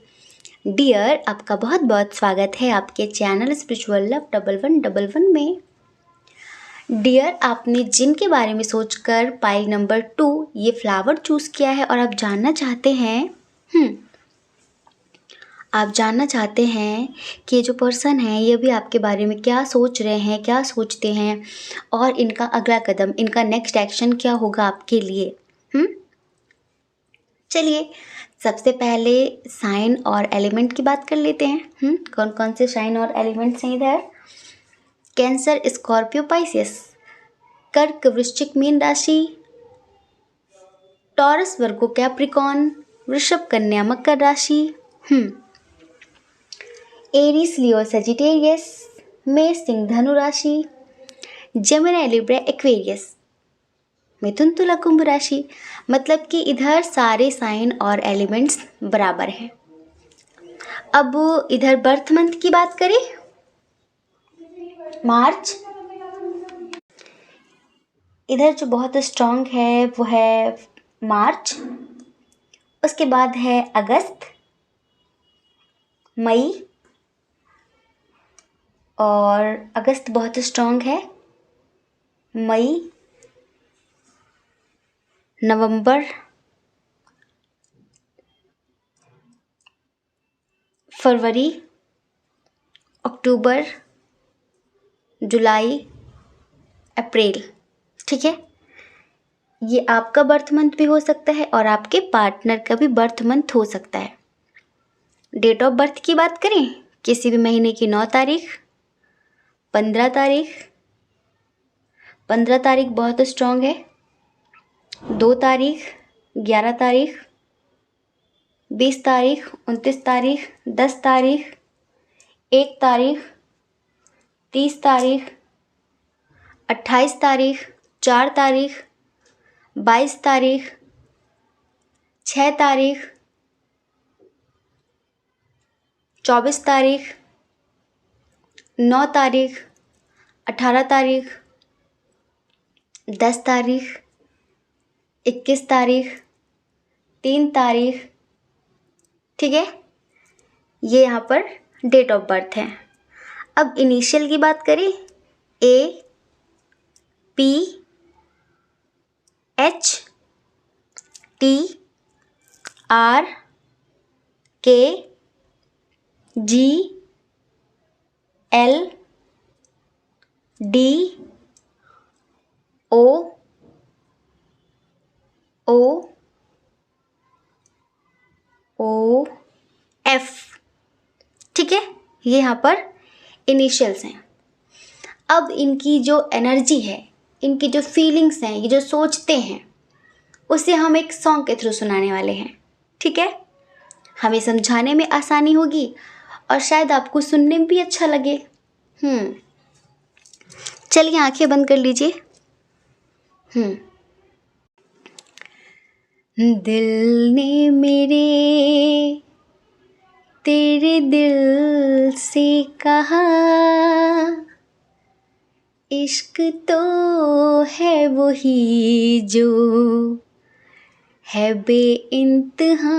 डियर, आपका बहुत बहुत स्वागत है आपके चैनल स्पिरिचुअल लव 1111 में। डियर, आपने जिन के बारे में सोचकर पाइल नंबर 2 ये फ्लावर चूज़ किया है और आप जानना चाहते हैं कि ये जो पर्सन है ये भी आपके बारे में क्या सोच रहे हैं, क्या सोचते हैं और इनका अगला कदम, इनका नेक्स्ट एक्शन क्या होगा आपके लिए। चलिए सबसे पहले साइन और एलिमेंट की बात कर लेते हैं। कौन कौन से साइन और एलिमेंट्स हैं इधर। Cancer, Scorpio, Pisces. कर्क, वृश्चिक, मीन राशि। टॉरस, वर्गो, कैप्रिकॉन। वृषभ, कन्या, मकर राशि। एरीज, लियो, सजिटेरियस। मेष, सिंह, धनु राशि। Gemini, Libra, Aquarius. मिथुन, तुला, कुंभ राशि। मतलब कि इधर सारे साइन और एलिमेंट्स बराबर हैं। अब इधर बर्थ मंथ की बात करें, मार्च। इधर जो बहुत स्ट्रांग है वो है मार्च। उसके बाद है अगस्त, मई, और अगस्त बहुत स्ट्रांग है। मई, नवंबर, फरवरी, अक्टूबर, जुलाई, अप्रैल। ठीक है, ये आपका बर्थ मंथ भी हो सकता है और आपके पार्टनर का भी बर्थ मंथ हो सकता है। डेट ऑफ बर्थ की बात करें, किसी भी महीने की 9 तारीख, 15 तारीख। 15 तारीख बहुत स्ट्रांग है। 2 तारीख, 11 तारीख, 20 तारीख, 29 तारीख, 10 तारीख, 1 तारीख, 30 तारीख, 28 तारीख, 4 तारीख, 22 तारीख, 6 तारीख, 24 तारीख, 9 तारीख, 18 तारीख, 10 तारीख, 21 तारीख, 3 तारीख। ठीक है, ये यहाँ पर डेट ऑफ बर्थ है। अब इनिशियल की बात करें, ए, पी, एच, टी, आर, के, जी, एल, डी, ओ, ओ, ओ, एफ। ठीक है, ये यहाँ पर इनिशियल्स हैं। अब इनकी जो एनर्जी है, इनकी जो फीलिंग्स हैं, ये जो सोचते हैं, उसे हम एक सॉन्ग के थ्रू सुनाने वाले हैं। ठीक है, हमें समझाने में आसानी होगी और शायद आपको सुनने में भी अच्छा लगे। चलिए आंखें बंद कर लीजिए। दिल ने मेरे तेरे दिल से कहा, इश्क तो है वही जो है बेइंतहा।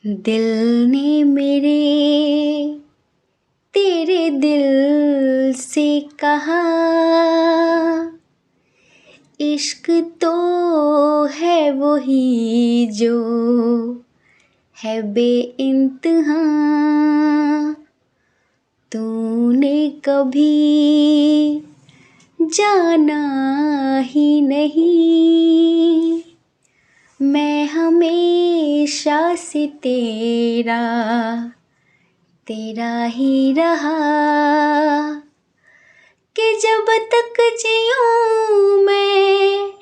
दिल ने मेरे तेरे दिल से कहा, इश्क तो है वही जो है बेइंतहा। तूने कभी जाना ही नहीं, मैं हमेशा से तेरा ही रहा, कि जब तक जियूं मैं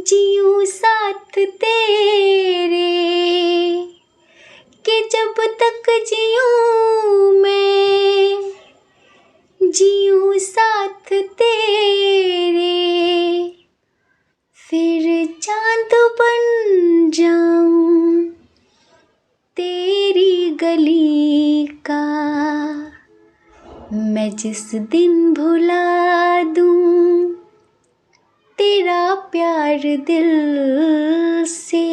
जियूं साथ तेरे, कि जब तक जियूं मैं जियूं साथ तेरे, फिर चांद बन जाऊं तेरी गली का, मैं जिस दिन भुला दूं तेरा प्यार दिल से,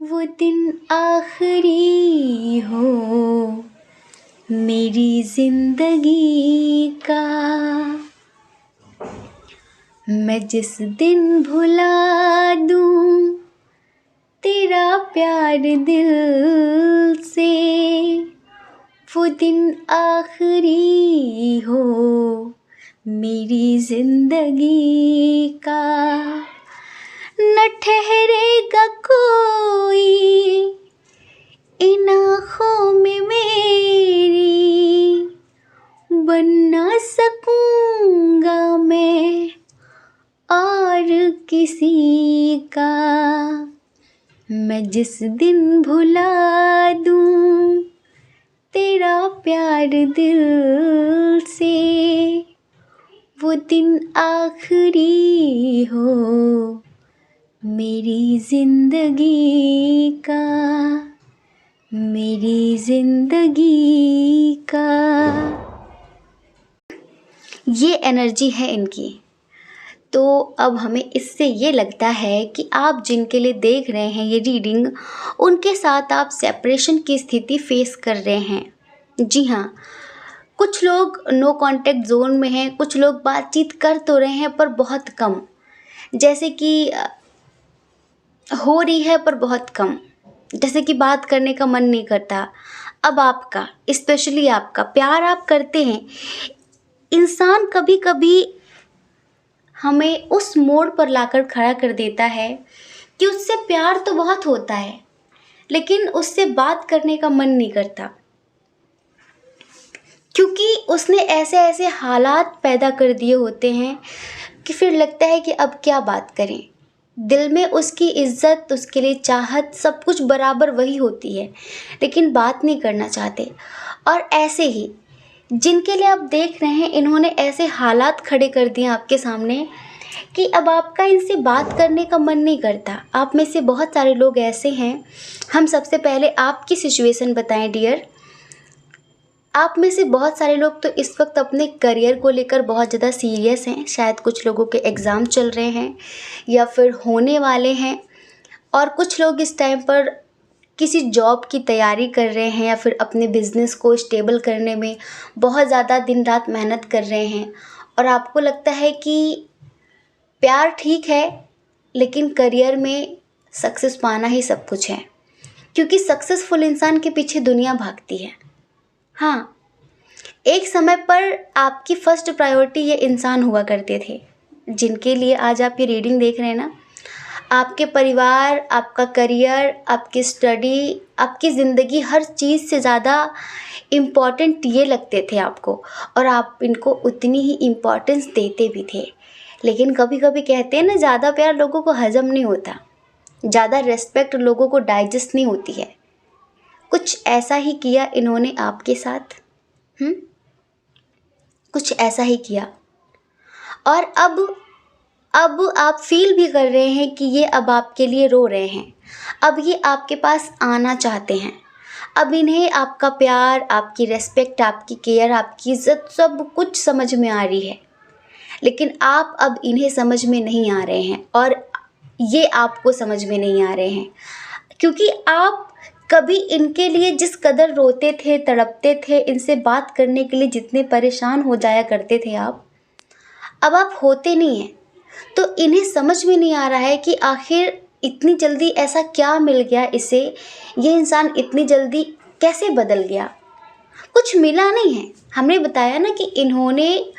वो दिन आखिरी हो मेरी जिंदगी का, मैं जिस दिन भुला दूं तेरा प्यार दिल से, वो दिन आखिरी हो मेरी जिंदगी का। न ठहरेगा कोई इन आँखों में मेरी, बन ना सकूंगा मैं और किसी का, मैं जिस दिन भुला दूं तेरा प्यार दिल से, वो दिन आखिरी हो मेरी जिंदगी का, मेरी जिंदगी का। ये एनर्जी है इनकी। तो अब हमें इससे ये लगता है कि आप जिनके लिए देख रहे हैं ये रीडिंग, उनके साथ आप सेपरेशन की स्थिति फेस कर रहे हैं। जी हाँ, कुछ लोग नो कांटेक्ट जोन में हैं, कुछ लोग बातचीत कर तो रहे हैं पर बहुत कम, जैसे कि हो रही है पर बहुत कम, जैसे कि बात करने का मन नहीं करता। अब आपका, स्पेशली आपका प्यार आप करते हैं, इंसान कभी कभी हमें उस मोड़ पर लाकर खड़ा कर देता है कि उससे प्यार तो बहुत होता है लेकिन उससे बात करने का मन नहीं करता, क्योंकि उसने ऐसे ऐसे हालात पैदा कर दिए होते हैं कि फिर लगता है कि अब क्या बात करें। दिल में उसकी इज्जत, उसके लिए चाहत, सब कुछ बराबर वही होती है लेकिन बात नहीं करना चाहते। और ऐसे ही जिनके लिए आप देख रहे हैं, इन्होंने ऐसे हालात खड़े कर दिए आपके सामने कि अब आपका इनसे बात करने का मन नहीं करता। आप में से बहुत सारे लोग ऐसे हैं। हम सबसे पहले आपकी सिचुएशन बताएं डियर। आप में से बहुत सारे लोग तो इस वक्त अपने करियर को लेकर बहुत ज़्यादा सीरियस हैं। शायद कुछ लोगों के एग्ज़ाम चल रहे हैं या फिर होने वाले हैं, और कुछ लोग इस टाइम पर किसी जॉब की तैयारी कर रहे हैं या फिर अपने बिजनेस को स्टेबल करने में बहुत ज़्यादा दिन रात मेहनत कर रहे हैं। और आपको लगता है कि प्यार ठीक है लेकिन करियर में सक्सेस पाना ही सब कुछ है, क्योंकि सक्सेसफुल इंसान के पीछे दुनिया भागती है। हाँ, एक समय पर आपकी फर्स्ट प्रायोरिटी ये इंसान हुआ करते थे जिनके लिए आज आप ये रीडिंग देख रहे हैं ना। आपके परिवार, आपका करियर, आपकी स्टडी, आपकी ज़िंदगी, हर चीज़ से ज़्यादा इम्पॉर्टेंट ये लगते थे आपको, और आप इनको उतनी ही इम्पॉर्टेंस देते भी थे। लेकिन कभी कभी कहते हैं ना, ज़्यादा प्यार लोगों को हजम नहीं होता, ज़्यादा रिस्पेक्ट लोगों को डाइजेस्ट नहीं होती है। कुछ ऐसा ही किया इन्होंने आपके साथ। कुछ ऐसा ही किया, और अब आप फील भी कर रहे हैं कि ये अब आपके लिए रो रहे हैं। अब ये आपके पास आना चाहते हैं। अब इन्हें आपका प्यार, आपकी रेस्पेक्ट, आपकी केयर, आपकी इज्जत सब कुछ समझ में आ रही है, लेकिन आप अब इन्हें समझ में नहीं आ रहे हैं और ये आपको समझ में नहीं आ रहे हैं, क्योंकि आप कभी इनके लिए जिस कदर रोते थे, तड़पते थे, इनसे बात करने के लिए जितने परेशान हो जाया करते थे अब आप होते नहीं हैं। तो इन्हें समझ में नहीं आ रहा है कि आखिर इतनी जल्दी ऐसा क्या मिल गया इसे, ये इंसान इतनी जल्दी कैसे बदल गया। कुछ मिला नहीं है। हमने बताया ना कि इन्होंने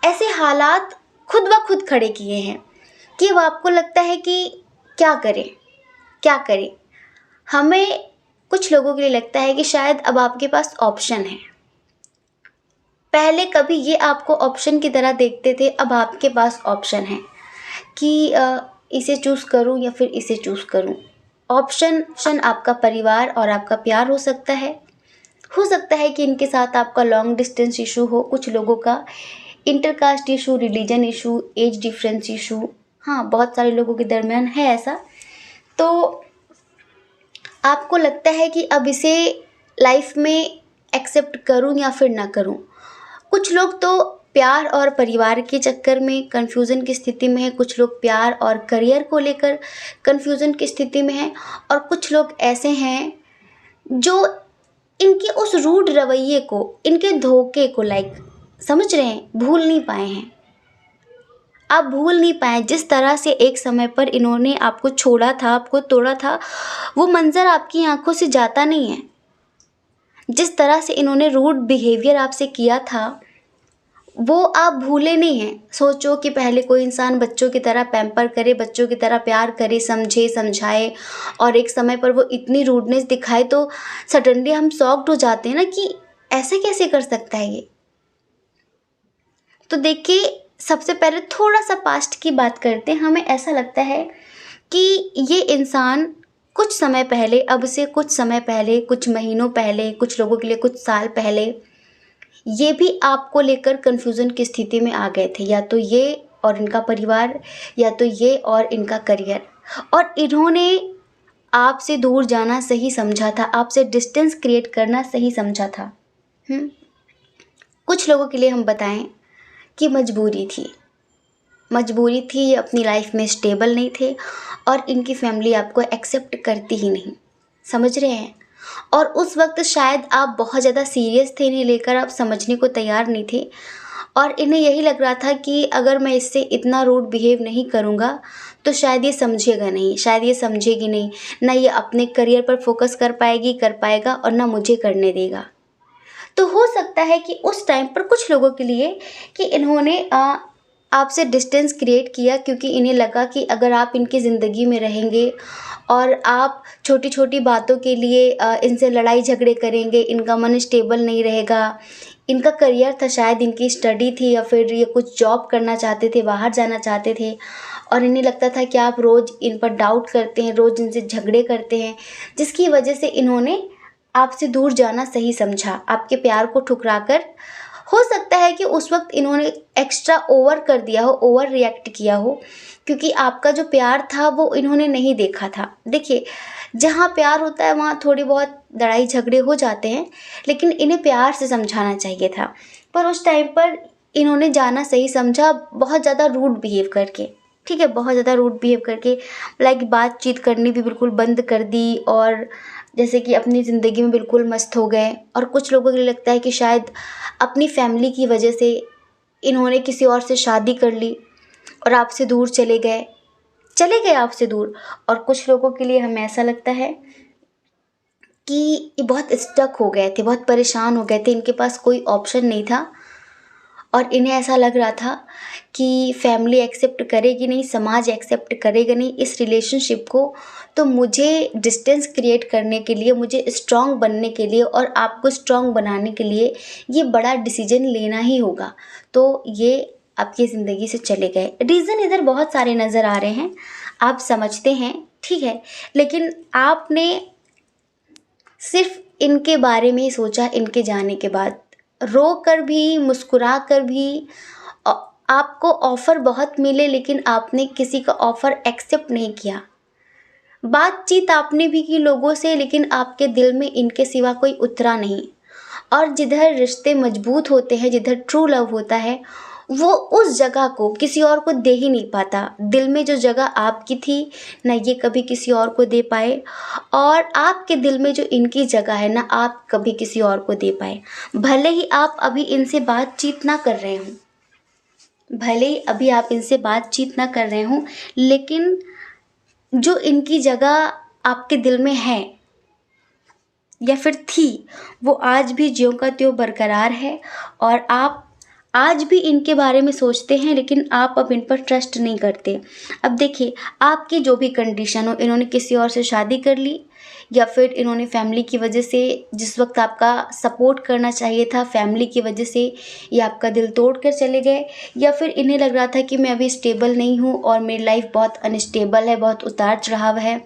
ऐसे हालात खुद ब खुद खड़े किए हैं कि अब आपको लगता है कि क्या करें क्या करें। हमें कुछ लोगों के लिए लगता है कि शायद अब आपके पास ऑप्शन है। पहले कभी ये आपको ऑप्शन की तरह देखते थे, अब आपके पास ऑप्शन है कि इसे चूज़ करूं या फिर इसे चूज़ करूं। ऑप्शन आपका परिवार और आपका प्यार हो सकता है कि इनके साथ आपका लॉन्ग डिस्टेंस इशू हो, कुछ लोगों का intercaste issue, religion issue, age difference issue. हाँ, बहुत सारे लोगों के दरमियान है ऐसा। तो आपको लगता है कि अब इसे लाइफ में एक्सेप्ट करूं या फिर ना करूं। कुछ लोग तो प्यार और परिवार के चक्कर में कन्फ्यूज़न की स्थिति में है, कुछ लोग प्यार और करियर को लेकर कन्फ्यूज़न की स्थिति में हैं, और कुछ लोग ऐसे हैं जो इनके उस रूड रवैये को, इनके धोखे को समझ रहे हैं, भूल नहीं पाए हैं। आप भूल नहीं पाए जिस तरह से एक समय पर इन्होंने आपको छोड़ा था, आपको तोड़ा था, वो मंज़र आपकी आँखों से जाता नहीं है। जिस तरह से इन्होंने रूड बिहेवियर आपसे किया था, वो आप भूले नहीं हैं। सोचो कि पहले कोई इंसान बच्चों की तरह पैम्पर करे, बच्चों की तरह प्यार करे, समझे, समझाए, और एक समय पर वो इतनी रूडनेस दिखाए तो सडनली हम शॉक्ड हो जाते हैं ना कि ऐसे कैसे कर सकता है ये। तो देखिए, सबसे पहले थोड़ा-सा पास्ट की बात करते हैं। हमें ऐसा लगता है कि ये इंसान कुछ समय पहले, अब से कुछ समय पहले, कुछ महीनों पहले, कुछ लोगों के लिए कुछ साल पहले, ये भी आपको लेकर कन्फ्यूज़न की स्थिति में आ गए थे। या तो ये और इनका परिवार, या तो ये और इनका करियर, और इन्होंने आपसे दूर जाना सही समझा था, आपसे डिस्टेंस क्रिएट करना सही समझा था। कुछ लोगों के लिए हम बताएं कि मजबूरी थी, ये अपनी लाइफ में स्टेबल नहीं थे, और इनकी फैमिली आपको एक्सेप्ट करती ही नहीं, समझ रहे हैं। और उस वक्त शायद आप बहुत ज़्यादा सीरियस थे, इन्हें लेकर आप समझने को तैयार नहीं थे, और इन्हें यही लग रहा था कि अगर मैं इससे इतना रूड बिहेव नहीं करूँगा तो शायद ये समझेगा नहीं, शायद ये समझेगी नहीं, ना ये अपने करियर पर फोकस कर पाएगा, और ना मुझे करने देगा। तो हो सकता है कि उस टाइम पर कुछ लोगों के लिए कि इन्होंने आपसे डिस्टेंस क्रिएट किया, क्योंकि इन्हें लगा कि अगर आप इनकी ज़िंदगी में रहेंगे और आप छोटी छोटी बातों के लिए इनसे लड़ाई झगड़े करेंगे, इनका मन स्टेबल नहीं रहेगा। इनका करियर था, शायद इनकी स्टडी थी, या फिर ये कुछ जॉब करना चाहते थे, बाहर जाना चाहते थे, और इन्हें लगता था कि आप रोज़ इन पर डाउट करते हैं, रोज़ इनसे झगड़े करते हैं, जिसकी वजह से इन्होंने आपसे दूर जाना सही समझा, आपके प्यार को ठुकराकर। हो सकता है कि उस वक्त इन्होंने एक्स्ट्रा ओवर कर दिया हो, ओवर रिएक्ट किया हो, क्योंकि आपका जो प्यार था वो इन्होंने नहीं देखा था। देखिए, जहाँ प्यार होता है वहाँ थोड़ी बहुत लड़ाई झगड़े हो जाते हैं, लेकिन इन्हें प्यार से समझाना चाहिए था, पर उस टाइम पर इन्होंने जाना सही समझा, बहुत ज़्यादा रूड बिहेव करके। ठीक है, बहुत ज़्यादा रूड बिहेव करके बातचीत करनी भी बिल्कुल बंद कर दी, और जैसे कि अपनी ज़िंदगी में बिल्कुल मस्त हो गए। और कुछ लोगों को लगता है कि शायद अपनी फैमिली की वजह से इन्होंने किसी और से शादी कर ली और आपसे दूर चले गए आपसे दूर। और कुछ लोगों के लिए हमें ऐसा लगता है कि ये बहुत स्टक हो गए थे, बहुत परेशान हो गए थे, इनके पास कोई ऑप्शन नहीं था, और इन्हें ऐसा लग रहा था कि फैमिली एक्सेप्ट करेगी नहीं, समाज एक्सेप्ट करेगा नहीं इस रिलेशनशिप को, तो मुझे डिस्टेंस क्रिएट करने के लिए, मुझे स्ट्रॉन्ग बनने के लिए और आपको स्ट्रॉन्ग बनाने के लिए ये बड़ा डिसीजन लेना ही होगा। तो ये आपकी ज़िंदगी से चले गए। रीज़न इधर बहुत सारे नज़र आ रहे हैं, आप समझते हैं, ठीक है, लेकिन आपने सिर्फ इनके बारे में ही सोचा। इनके जाने के बाद रो कर भी, मुस्कुरा कर भी, आपको ऑफ़र बहुत मिले, लेकिन आपने किसी का ऑफ़र एक्सेप्ट नहीं किया। बातचीत आपने भी की लोगों से, लेकिन आपके दिल में इनके सिवा कोई उतरा नहीं। और जिधर रिश्ते मजबूत होते हैं, जिधर ट्रू लव होता है, वो उस जगह को किसी और को दे ही नहीं पाता। दिल में जो जगह आपकी थी ना, ये कभी किसी और को दे पाए, और आपके दिल में जो इनकी जगह है ना, आप कभी किसी और को दे पाए। भले ही आप अभी इनसे बातचीत ना कर रहे हों, लेकिन जो इनकी जगह आपके दिल में है या फिर थी, वो आज भी ज्यों का त्यों बरकरार है। और आप आज भी इनके बारे में सोचते हैं, लेकिन आप अब इन पर ट्रस्ट नहीं करते। अब देखिए, आपकी जो भी कंडीशन हो, इन्होंने किसी और से शादी कर ली, या फिर इन्होंने फैमिली की वजह से, जिस वक्त आपका सपोर्ट करना चाहिए था, फैमिली की वजह से ये आपका दिल तोड़ कर चले गए, या फिर इन्हें लग रहा था कि मैं अभी स्टेबल नहीं हूँ और मेरी लाइफ बहुत अनस्टेबल है, बहुत उतार चढ़ाव है,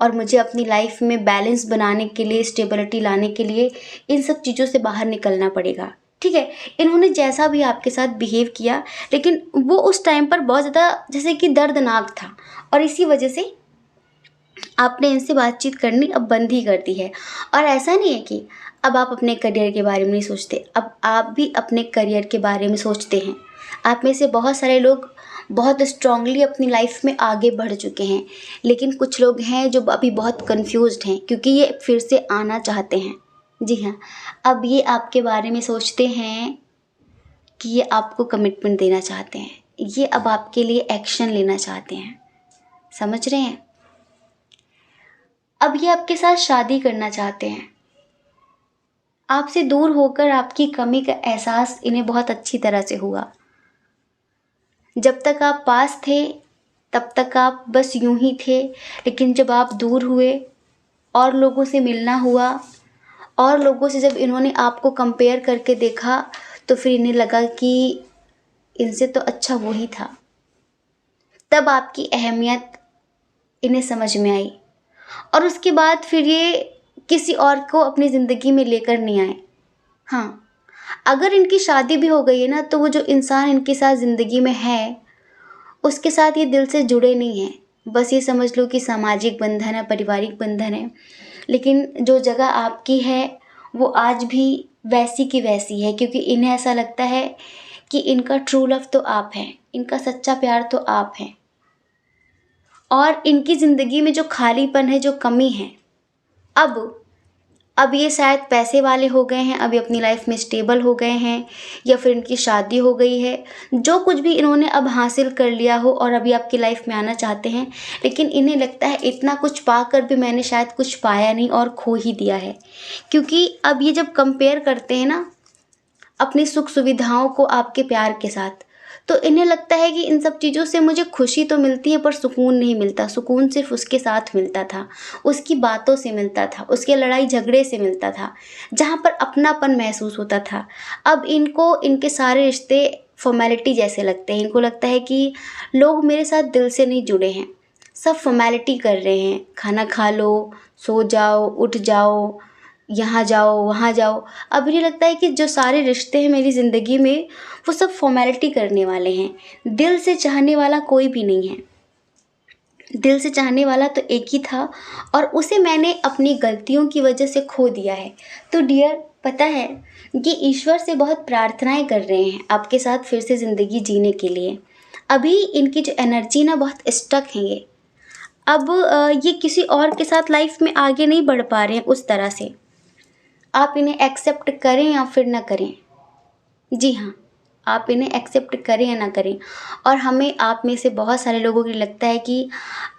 और मुझे अपनी लाइफ में बैलेंस बनाने के लिए, स्टेबिलिटी लाने के लिए इन सब चीज़ों से बाहर निकलना पड़ेगा। ठीक है, इन्होंने जैसा भी आपके साथ बिहेव किया, लेकिन वो उस टाइम पर बहुत ज़्यादा जैसे कि दर्दनाक था, और इसी वजह से आपने इनसे बातचीत करनी अब बंद ही कर दी है। और ऐसा नहीं है कि अब आप अपने करियर के बारे में नहीं सोचते, अब आप भी अपने करियर के बारे में सोचते हैं। आप में से बहुत सारे लोग बहुत स्ट्रांगली अपनी लाइफ में आगे बढ़ चुके हैं, लेकिन कुछ लोग हैं जो अभी बहुत कंफ्यूज्ड हैं क्योंकि ये फिर से आना चाहते हैं। जी हाँ, अब ये आपके बारे में सोचते हैं कि ये आपको कमिटमेंट देना चाहते हैं, ये अब आपके लिए एक्शन लेना चाहते हैं। समझ रहे हैं? अब ये आपके साथ शादी करना चाहते हैं। आपसे दूर होकर आपकी कमी का एहसास इन्हें बहुत अच्छी तरह से हुआ। जब तक आप पास थे तब तक आप बस यूं ही थे, लेकिन जब आप दूर हुए और लोगों से मिलना हुआ और लोगों से जब इन्होंने आपको कंपेयर करके देखा तो फिर इन्हें लगा कि इनसे तो अच्छा वो ही था। तब आपकी अहमियत इन्हें समझ में आई और उसके बाद फिर ये किसी और को अपनी ज़िंदगी में लेकर नहीं आए। हाँ, अगर इनकी शादी भी हो गई है ना, तो वो जो इंसान इनके साथ ज़िंदगी में है उसके साथ ये दिल से जुड़े नहीं हैं। बस ये समझ लो कि सामाजिक बंधन है, पारिवारिक बंधन है, लेकिन जो जगह आपकी है वो आज भी वैसी की वैसी है, क्योंकि इन्हें ऐसा लगता है कि इनका ट्रू लव तो आप हैं, इनका सच्चा प्यार तो आप हैं। और इनकी ज़िंदगी में जो खालीपन है, जो कमी है, अब ये शायद पैसे वाले हो गए हैं, अभी अपनी लाइफ में स्टेबल हो गए हैं, या फिर इनकी शादी हो गई है, जो कुछ भी इन्होंने अब हासिल कर लिया हो और अभी आपकी लाइफ में आना चाहते हैं, लेकिन इन्हें लगता है इतना कुछ पाकर भी मैंने शायद कुछ पाया नहीं और खो ही दिया है। क्योंकि अब ये जब कंपेयर करते हैं ना अपनी सुख सुविधाओं को आपके प्यार के साथ, तो इन्हें लगता है कि इन सब चीज़ों से मुझे खुशी तो मिलती है पर सुकून नहीं मिलता। सुकून सिर्फ उसके साथ मिलता था, उसकी बातों से मिलता था, उसके लड़ाई झगड़े से मिलता था, जहाँ पर अपनापन महसूस होता था। अब इनको इनके सारे रिश्ते फॉर्मेलिटी जैसे लगते हैं। इनको लगता है कि लोग मेरे साथ दिल से नहीं जुड़े हैं, सब फॉर्मेलिटी कर रहे हैं। खाना खा लो, सो जाओ, उठ जाओ, यहाँ जाओ, वहाँ जाओ। अब इन्हें लगता है कि जो सारे रिश्ते हैं मेरी ज़िंदगी में वो सब फॉर्मेलिटी करने वाले हैं। दिल से चाहने वाला कोई भी नहीं है। दिल से चाहने वाला तो एक ही था और उसे मैंने अपनी गलतियों की वजह से खो दिया है। तो डियर, पता है कि ईश्वर से बहुत प्रार्थनाएं कर रहे हैं आपके साथ फिर से ज़िंदगी जीने के लिए। अभी इनकी जो एनर्जी ना बहुत स्टक है ये। अब ये किसी और के साथ लाइफ में आगे नहीं बढ़ पा रहे हैं उस तरह से। आप इन्हें एक्सेप्ट करें या फिर ना करें, जी हाँ, आप इन्हें एक्सेप्ट करें या ना करें। और हमें आप में से बहुत सारे लोगों को लगता है कि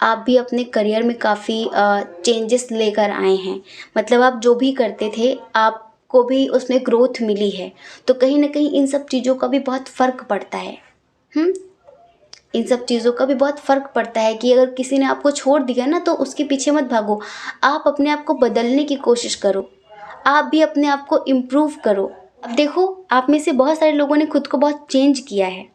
आप भी अपने करियर में काफ़ी चेंजेस लेकर आए हैं। मतलब आप जो भी करते थे आपको भी उसमें ग्रोथ मिली है। तो कहीं ना कहीं इन सब चीज़ों का भी बहुत फ़र्क पड़ता है। इन सब चीज़ों का भी बहुत फ़र्क पड़ता है कि अगर किसी ने आपको छोड़ दिया ना, तो उसके पीछे मत भागो। आप अपने आप को बदलने की कोशिश करो, आप भी अपने आप को इम्प्रूव करो। अब देखो, आप में से बहुत सारे लोगों ने खुद को बहुत चेंज किया है।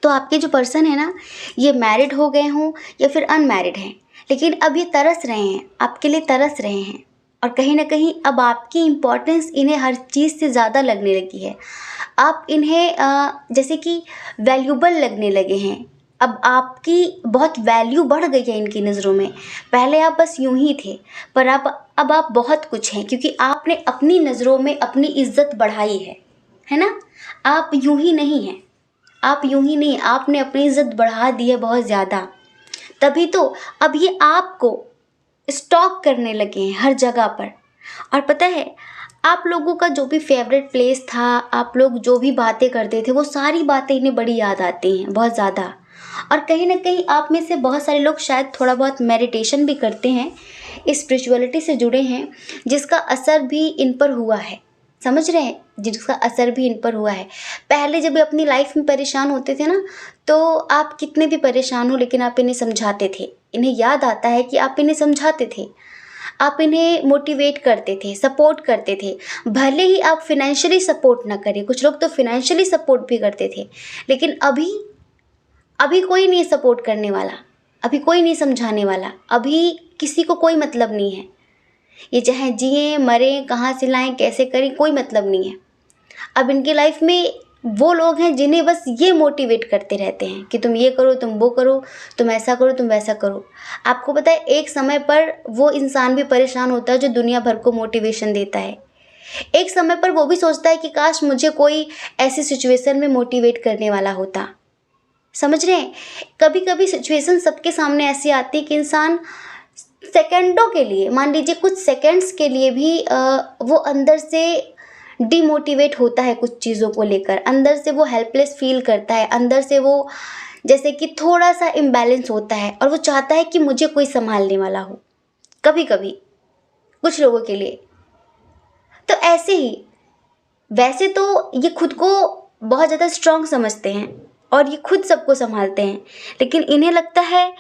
तो आपके जो पर्सन है ना, ये मैरिड हो गए हों या फिर अनमैरिड हैं, लेकिन अब ये तरस रहे हैं, आपके लिए तरस रहे हैं। और कहीं ना कहीं अब आपकी इम्पोर्टेंस इन्हें हर चीज़ से ज़्यादा लगने लगी है। आप इन्हें जैसे कि वैल्यूबल लगने लगे हैं। अब आपकी बहुत वैल्यू बढ़ गई है इनकी नज़रों में। पहले आप बस यूं ही थे, पर अब आप बहुत कुछ हैं, क्योंकि आपने अपनी नज़रों में अपनी इज्जत बढ़ाई है ना। आप यूं ही नहीं हैं, आप यूं ही नहीं, आपने अपनी इज्जत बढ़ा दी है बहुत ज़्यादा। तभी तो अब ये आपको स्टॉक करने लगे हैं हर जगह पर। और पता है, आप लोगों का जो भी फेवरेट प्लेस था, आप लोग जो भी बातें करते थे, वो सारी बातें इन्हें बड़ी याद आती हैं बहुत ज़्यादा। और कहीं ना कहीं आप में से बहुत सारे लोग शायद थोड़ा बहुत मेडिटेशन भी करते हैं, स्पिरिचुअलिटी से जुड़े हैं, जिसका असर भी इन पर हुआ है। समझ रहे हैं? जिसका असर भी इन पर हुआ है। पहले जब अपनी लाइफ में परेशान होते थे ना, तो आप कितने भी परेशान हो लेकिन आप इन्हें समझाते थे। इन्हें याद आता है कि आप इन्हें समझाते थे, आप इन्हें मोटिवेट करते थे, सपोर्ट करते थे। भले ही आप फिनेंशियली सपोर्ट ना करें, कुछ लोग तो फिनेंशियली सपोर्ट भी करते थे, लेकिन अभी कोई नहीं सपोर्ट करने वाला, अभी कोई नहीं समझाने वाला, अभी किसी को कोई मतलब नहीं है। ये चाहे जिए मरें, कहाँ से लाएं, कैसे करें, कोई मतलब नहीं है। अब इनकी लाइफ में वो लोग हैं जिन्हें बस ये मोटिवेट करते रहते हैं कि तुम ये करो, तुम वो करो, तुम ऐसा करो, तुम वैसा करो। आपको पता है एक समय पर वो इंसान भी परेशान होता है जो दुनिया भर को मोटिवेशन देता है। एक समय पर वो भी सोचता है कि काश मुझे कोई ऐसी सिचुएशन में मोटिवेट करने वाला होता। समझ रहे हैं? कभी कभी सिचुएशन सबके सामने ऐसी आती है कि इंसान सेकंडों के लिए, मान लीजिए कुछ सेकंड्स के लिए भी वो अंदर से डिमोटिवेट होता है कुछ चीज़ों को लेकर, अंदर से वो हेल्पलेस फील करता है, अंदर से वो जैसे कि थोड़ा सा इम्बैलेंस होता है और वो चाहता है कि मुझे कोई संभालने वाला हो। कभी कभी कुछ लोगों के लिए तो ऐसे ही, वैसे तो ये खुद को बहुत ज़्यादा स्ट्रांग समझते हैं और ये खुद सबको संभालते हैं, लेकिन इन्हें लगता है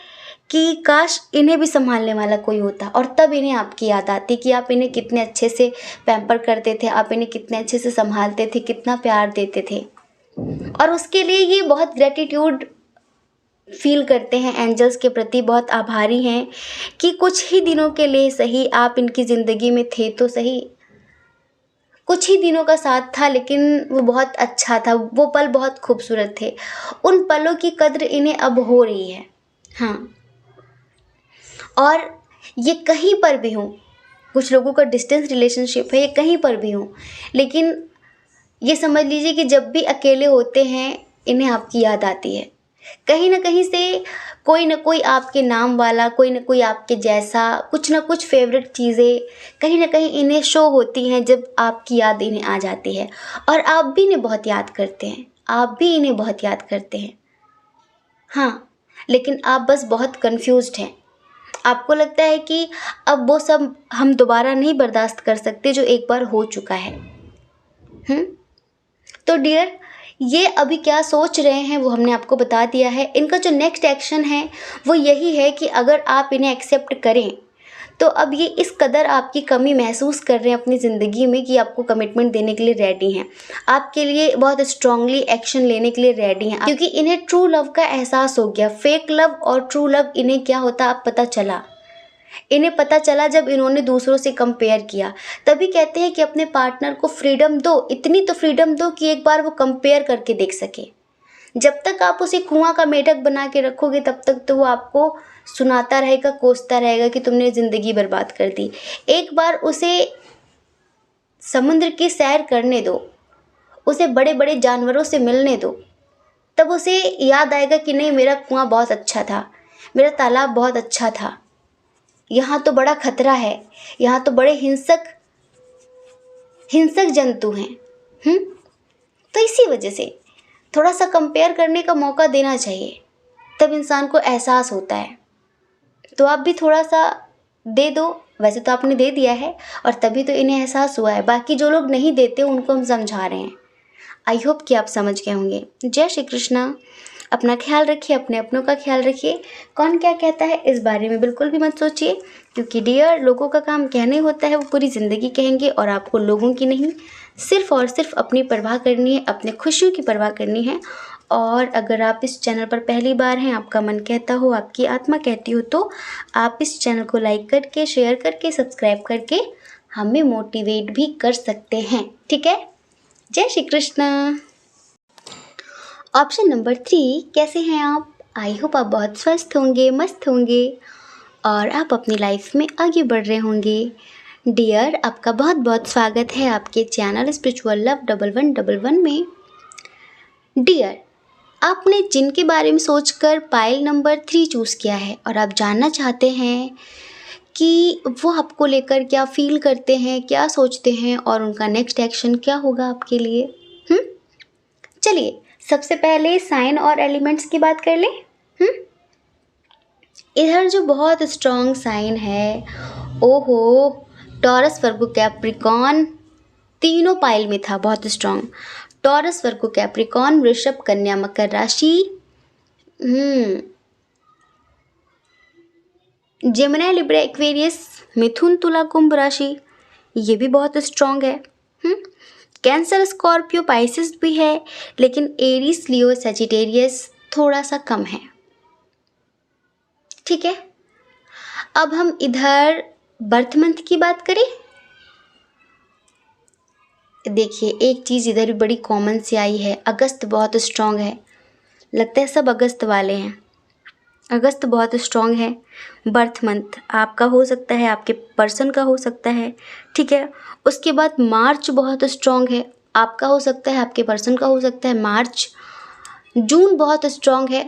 कि काश इन्हें भी संभालने वाला कोई होता, और तब इन्हें आपकी याद आती कि आप इन्हें कितने अच्छे से पैम्पर करते थे, आप इन्हें कितने अच्छे से संभालते थे, कितना प्यार देते थे। और उसके लिए ये बहुत ग्रेटिट्यूड फील करते हैं एंजल्स के प्रति, बहुत आभारी हैं कि कुछ ही दिनों के लिए सही आप इनकी ज़िंदगी में थे तो सही, कुछ ही दिनों का साथ था, लेकिन वो बहुत अच्छा था, वो पल बहुत खूबसूरत थे। उन पलों की कद्र इन्हें अब हो रही है। हाँ, और ये कहीं पर भी हों, कुछ लोगों का डिस्टेंस रिलेशनशिप है, ये कहीं पर भी हों, लेकिन ये समझ लीजिए कि जब भी अकेले होते हैं इन्हें आपकी याद आती है। कहीं ना कहीं से कोई ना कोई आपके नाम वाला, कोई ना कोई आपके जैसा, कुछ ना कुछ फेवरेट चीज़ें कहीं ना कहीं इन्हें शो होती हैं जब आपकी याद इन्हें आ जाती है। और आप भी इन्हें बहुत याद करते हैं, आप भी इन्हें बहुत याद करते हैं। हाँ, लेकिन आप बस बहुत कंफ्यूज्ड हैं। आपको लगता है कि अब वो सब हम दोबारा नहीं बर्दाश्त कर सकते जो एक बार हो चुका है। तो डियर, ये अभी क्या सोच रहे हैं वो हमने आपको बता दिया है। इनका जो नेक्स्ट एक्शन है वो यही है कि अगर आप इन्हें एक्सेप्ट करें तो अब ये इस कदर आपकी कमी महसूस कर रहे हैं अपनी ज़िंदगी में कि आपको कमिटमेंट देने के लिए रेडी हैं, आपके लिए बहुत स्ट्रांगली एक्शन लेने के लिए रेडी हैं, क्योंकि इन्हें ट्रू लव का एहसास हो गया। फेक लव और ट्रू लव इन्हें क्या होता अब पता चला। इन्हें पता चला जब इन्होंने दूसरों से कंपेयर किया। तभी कहते हैं कि अपने पार्टनर को फ्रीडम दो, इतनी तो फ्रीडम दो कि एक बार वो कंपेयर करके देख सके। जब तक आप उसे कुआं का मेढक बना के रखोगे तब तक तो वो आपको सुनाता रहेगा, कोसता रहेगा कि तुमने ज़िंदगी बर्बाद कर दी। एक बार उसे समुद्र की सैर करने दो, उसे बड़े बड़े जानवरों से मिलने दो, तब उसे याद आएगा कि नहीं, मेरा कुआं बहुत अच्छा था, मेरा तालाब बहुत अच्छा था, यहाँ तो बड़ा खतरा है, यहाँ तो बड़े हिंसक जंतु हैं। तो इसी वजह से थोड़ा सा कंपेयर करने का मौका देना चाहिए, तब इंसान को एहसास होता है। तो आप भी थोड़ा सा दे दो। वैसे तो आपने दे दिया है और तभी तो इन्हें एहसास हुआ है। बाकी जो लोग नहीं देते उनको हम समझा रहे हैं। आई होप कि आप समझ गए होंगे। जय श्री कृष्णा। अपना ख्याल रखिए, अपने अपनों का ख्याल रखिए। कौन क्या कहता है इस बारे में बिल्कुल भी मत सोचिए, क्योंकि डियर, लोगों का काम कहने होता है, वो पूरी ज़िंदगी कहेंगे और आपको लोगों की नहीं, सिर्फ़ और सिर्फ अपनी परवाह करनी है, अपने खुशियों की परवाह करनी है। और अगर आप इस चैनल पर पहली बार हैं, आपका मन कहता हो, आपकी आत्मा कहती हो, तो आप इस चैनल को लाइक करके, शेयर करके, सब्सक्राइब करके हमें मोटिवेट भी कर सकते हैं। ठीक है? जय श्री कृष्णा। ऑप्शन नंबर 3, कैसे हैं आप? आई होप आप बहुत स्वस्थ होंगे, मस्त होंगे और आप अपनी लाइफ में आगे बढ़ रहे होंगे। डियर, आपका बहुत बहुत स्वागत है आपके चैनल स्पिरिचुअल लव 1111 में। डियर, आपने जिनके बारे में सोचकर पाइल नंबर 3 चूज़ किया है और आप जानना चाहते हैं कि वो आपको लेकर क्या फील करते हैं, क्या सोचते हैं और उनका नेक्स्ट एक्शन क्या होगा आपके लिए। चलिए सबसे पहले साइन और एलिमेंट्स की बात कर लें। इधर जो बहुत स्ट्रॉन्ग साइन है, ओहो, टॉरस, वर्गो, कैप्रिकॉन, तीनों पाइल में था, बहुत स्ट्रॉन्ग। टॉरस, वर्गो, कैप्रिकॉन, वृषभ, कन्या, मकर राशि, जेमिनी, लिब्रा, एक्वेरियस, मिथुन, तुला, कुंभ राशि, ये भी बहुत स्ट्रॉन्ग है। कैंसर, स्कॉर्पियो, पाइसिस भी है, लेकिन एरीज, लियो, सजिटेरियस थोड़ा सा कम है। ठीक है, अब हम इधर बर्थ मंथ की बात करें। देखिए एक चीज़ इधर भी बड़ी कॉमन सी आई है, अगस्त बहुत स्ट्रांग है। लगता है सब अगस्त वाले हैं। अगस्त बहुत स्ट्रांग है। बर्थ मंथ आपका हो सकता है, आपके पर्सन का हो सकता है, ठीक है। उसके बाद मार्च बहुत स्ट्रांग है, आपका हो सकता है, आपके पर्सन का हो सकता है मार्च। जून बहुत स्ट्रांग है,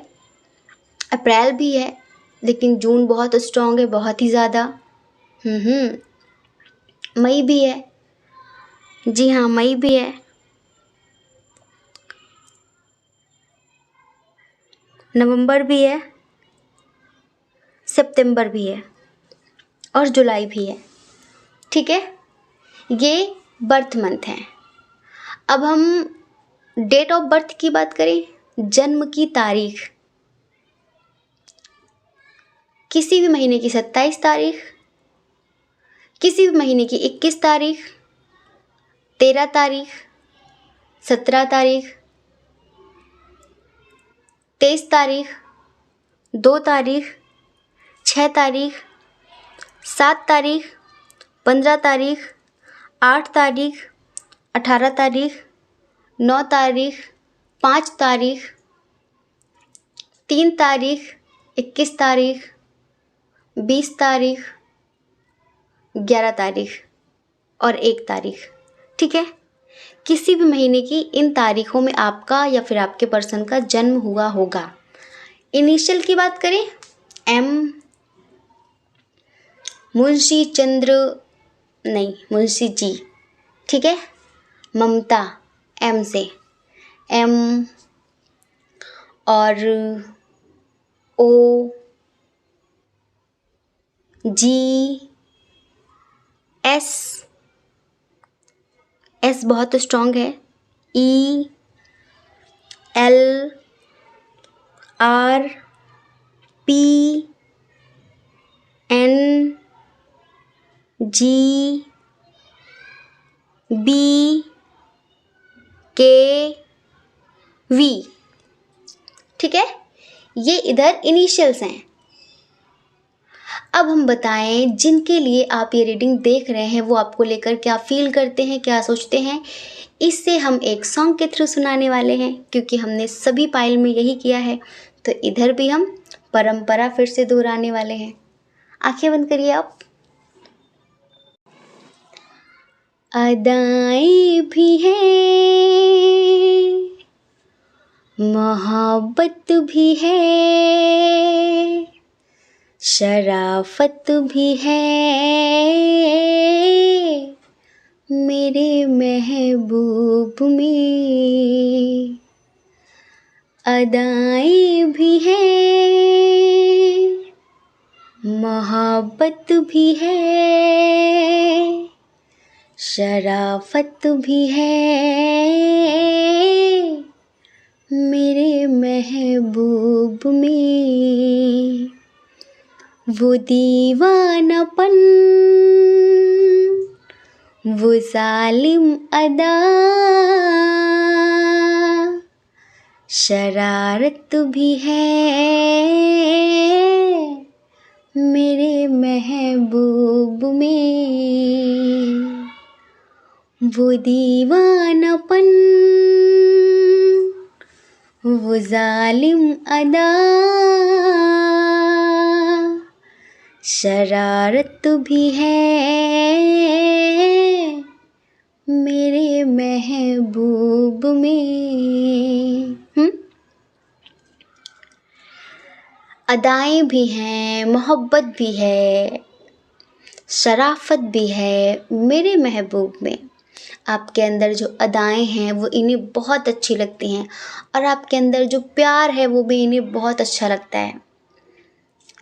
अप्रैल भी है, लेकिन जून बहुत स्ट्रांग है, बहुत ही ज़्यादा। मई भी है, जी हाँ मई भी है। नवंबर भी है, सितंबर भी है और जुलाई भी है, ठीक है। ये बर्थ मंथ हैं। अब हम डेट ऑफ बर्थ की बात करें, जन्म की तारीख, किसी भी महीने की 27 तारीख, किसी भी महीने की 21 तारीख, 13 तारीख, 17 तारीख, 23 तारीख, 2 तारीख, 6 तारीख, 7 तारीख, 15 तारीख, 8 तारीख, 18 तारीख, 9 तारीख, 5 तारीख, 3 तारीख, 21 तारीख, 20 तारीख, 11 तारीख और 1 तारीख, ठीक है। किसी भी महीने की इन तारीखों में आपका या फिर आपके पर्सन का जन्म हुआ होगा। इनिशियल की बात करें, एम, मुंशी चंद्र नहीं, मुंशी जी, ठीक है। ममता, एम से, एम और ओ, जी, एस, एस बहुत स्ट्रांग है, E, L, R, P, N, G, B, K, V, ठीक है। ये इधर इनिशियल्स हैं। अब हम बताएं जिनके लिए आप ये रीडिंग देख रहे हैं वो आपको लेकर क्या फील करते हैं, क्या सोचते हैं। इससे हम एक सॉन्ग के थ्रू सुनाने वाले हैं, क्योंकि हमने सभी पाइल में यही किया है, तो इधर भी हम परंपरा फिर से दोहराने वाले हैं। आंखें बंद करिए आप। अदाएं भी हैं, मोहब्बत भी है, शराफत भी है, मेरे महबूब में। अदाएं भी हैं, मोहब्बत भी है, शराफत भी है, मेरे महबूब में। वो दीवानापन, वो जालिम अदा, शरारत भी है, मेरे महबूब में। वो दीवानापन, वो जालिम अदा, शरारत भी है, मेरे महबूब में। अदाएं भी हैं, मोहब्बत भी है, शराफत भी है, मेरे महबूब में। आपके अंदर जो अदाएं हैं वो इन्हें बहुत अच्छी लगती हैं, और आपके अंदर जो प्यार है वो भी इन्हें बहुत अच्छा लगता है।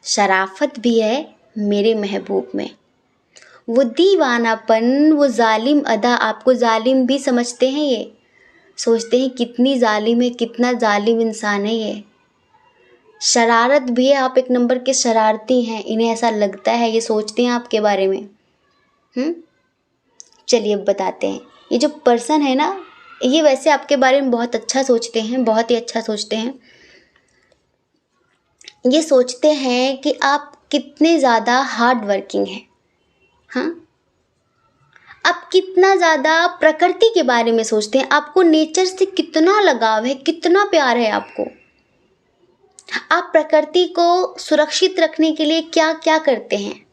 शराफत भी है मेरे महबूब में। वो दीवानापन, वो जालिम अदा, आपको जालिम भी समझते हैं ये, सोचते हैं कितनी जालिम है, कितना जालिम इंसान है ये। शरारत भी है, आप एक नंबर के शरारती हैं, इन्हें ऐसा लगता है, ये सोचते हैं आपके बारे में। चलिए अब बताते हैं। ये जो पर्सन है ना, ये वैसे आपके बारे में बहुत अच्छा सोचते हैं, बहुत ही अच्छा सोचते हैं। ये सोचते हैं कि आप कितने ज़्यादा हार्ड वर्किंग हैं। हाँ, आप कितना ज़्यादा प्रकृति के बारे में सोचते हैं, आपको नेचर से कितना लगाव है, कितना प्यार है आपको। आप प्रकृति को सुरक्षित रखने के लिए क्या क्या करते हैं।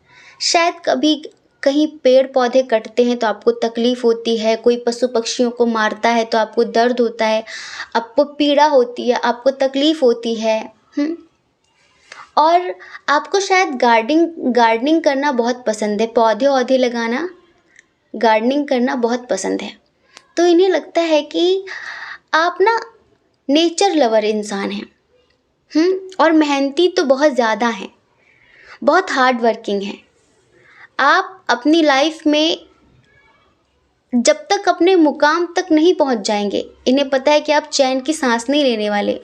शायद कभी कहीं पेड़ पौधे कटते हैं तो आपको तकलीफ होती है, कोई पशु पक्षियों को मारता है तो आपको दर्द होता है, आपको पीड़ा होती है, आपको तकलीफ होती है। और आपको शायद गार्डनिंग करना बहुत पसंद है, पौधे औधे लगाना, गार्डनिंग करना बहुत पसंद है। तो इन्हें लगता है कि आप ना नेचर लवर इंसान हैं। और मेहनती तो बहुत ज़्यादा हैं, बहुत हार्ड वर्किंग हैं। आप अपनी लाइफ में जब तक अपने मुकाम तक नहीं पहुंच जाएंगे, इन्हें पता है कि आप चैन की सांस नहीं लेने वाले।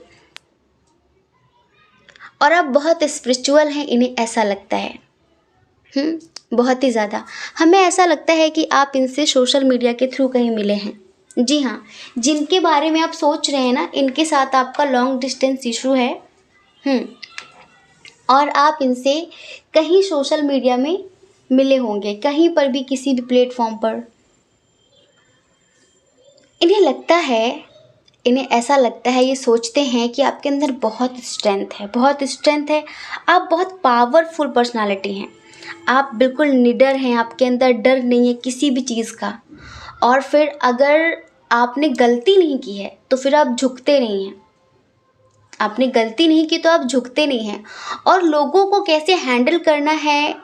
और आप बहुत स्पिरिचुअल हैं, इन्हें ऐसा लगता है। बहुत ही ज़्यादा। हमें ऐसा लगता है कि आप इनसे सोशल मीडिया के थ्रू कहीं मिले हैं। जी हाँ, जिनके बारे में आप सोच रहे हैं ना, इनके साथ आपका लॉन्ग डिस्टेंस इशू है। और आप इनसे कहीं सोशल मीडिया में मिले होंगे, कहीं पर भी, किसी भी प्लेटफॉर्म पर। इन्हें ऐसा लगता है, ये सोचते हैं कि आपके अंदर बहुत स्ट्रेंथ है, आप बहुत पावरफुल पर्सनालिटी हैं, आप बिल्कुल निडर हैं, आपके अंदर डर नहीं है किसी भी चीज़ का। और फिर अगर आपने गलती नहीं की है तो फिर आप झुकते नहीं हैं। आपने गलती नहीं की तो आप झुकते नहीं हैं। और लोगों को कैसे हैंडल करना है,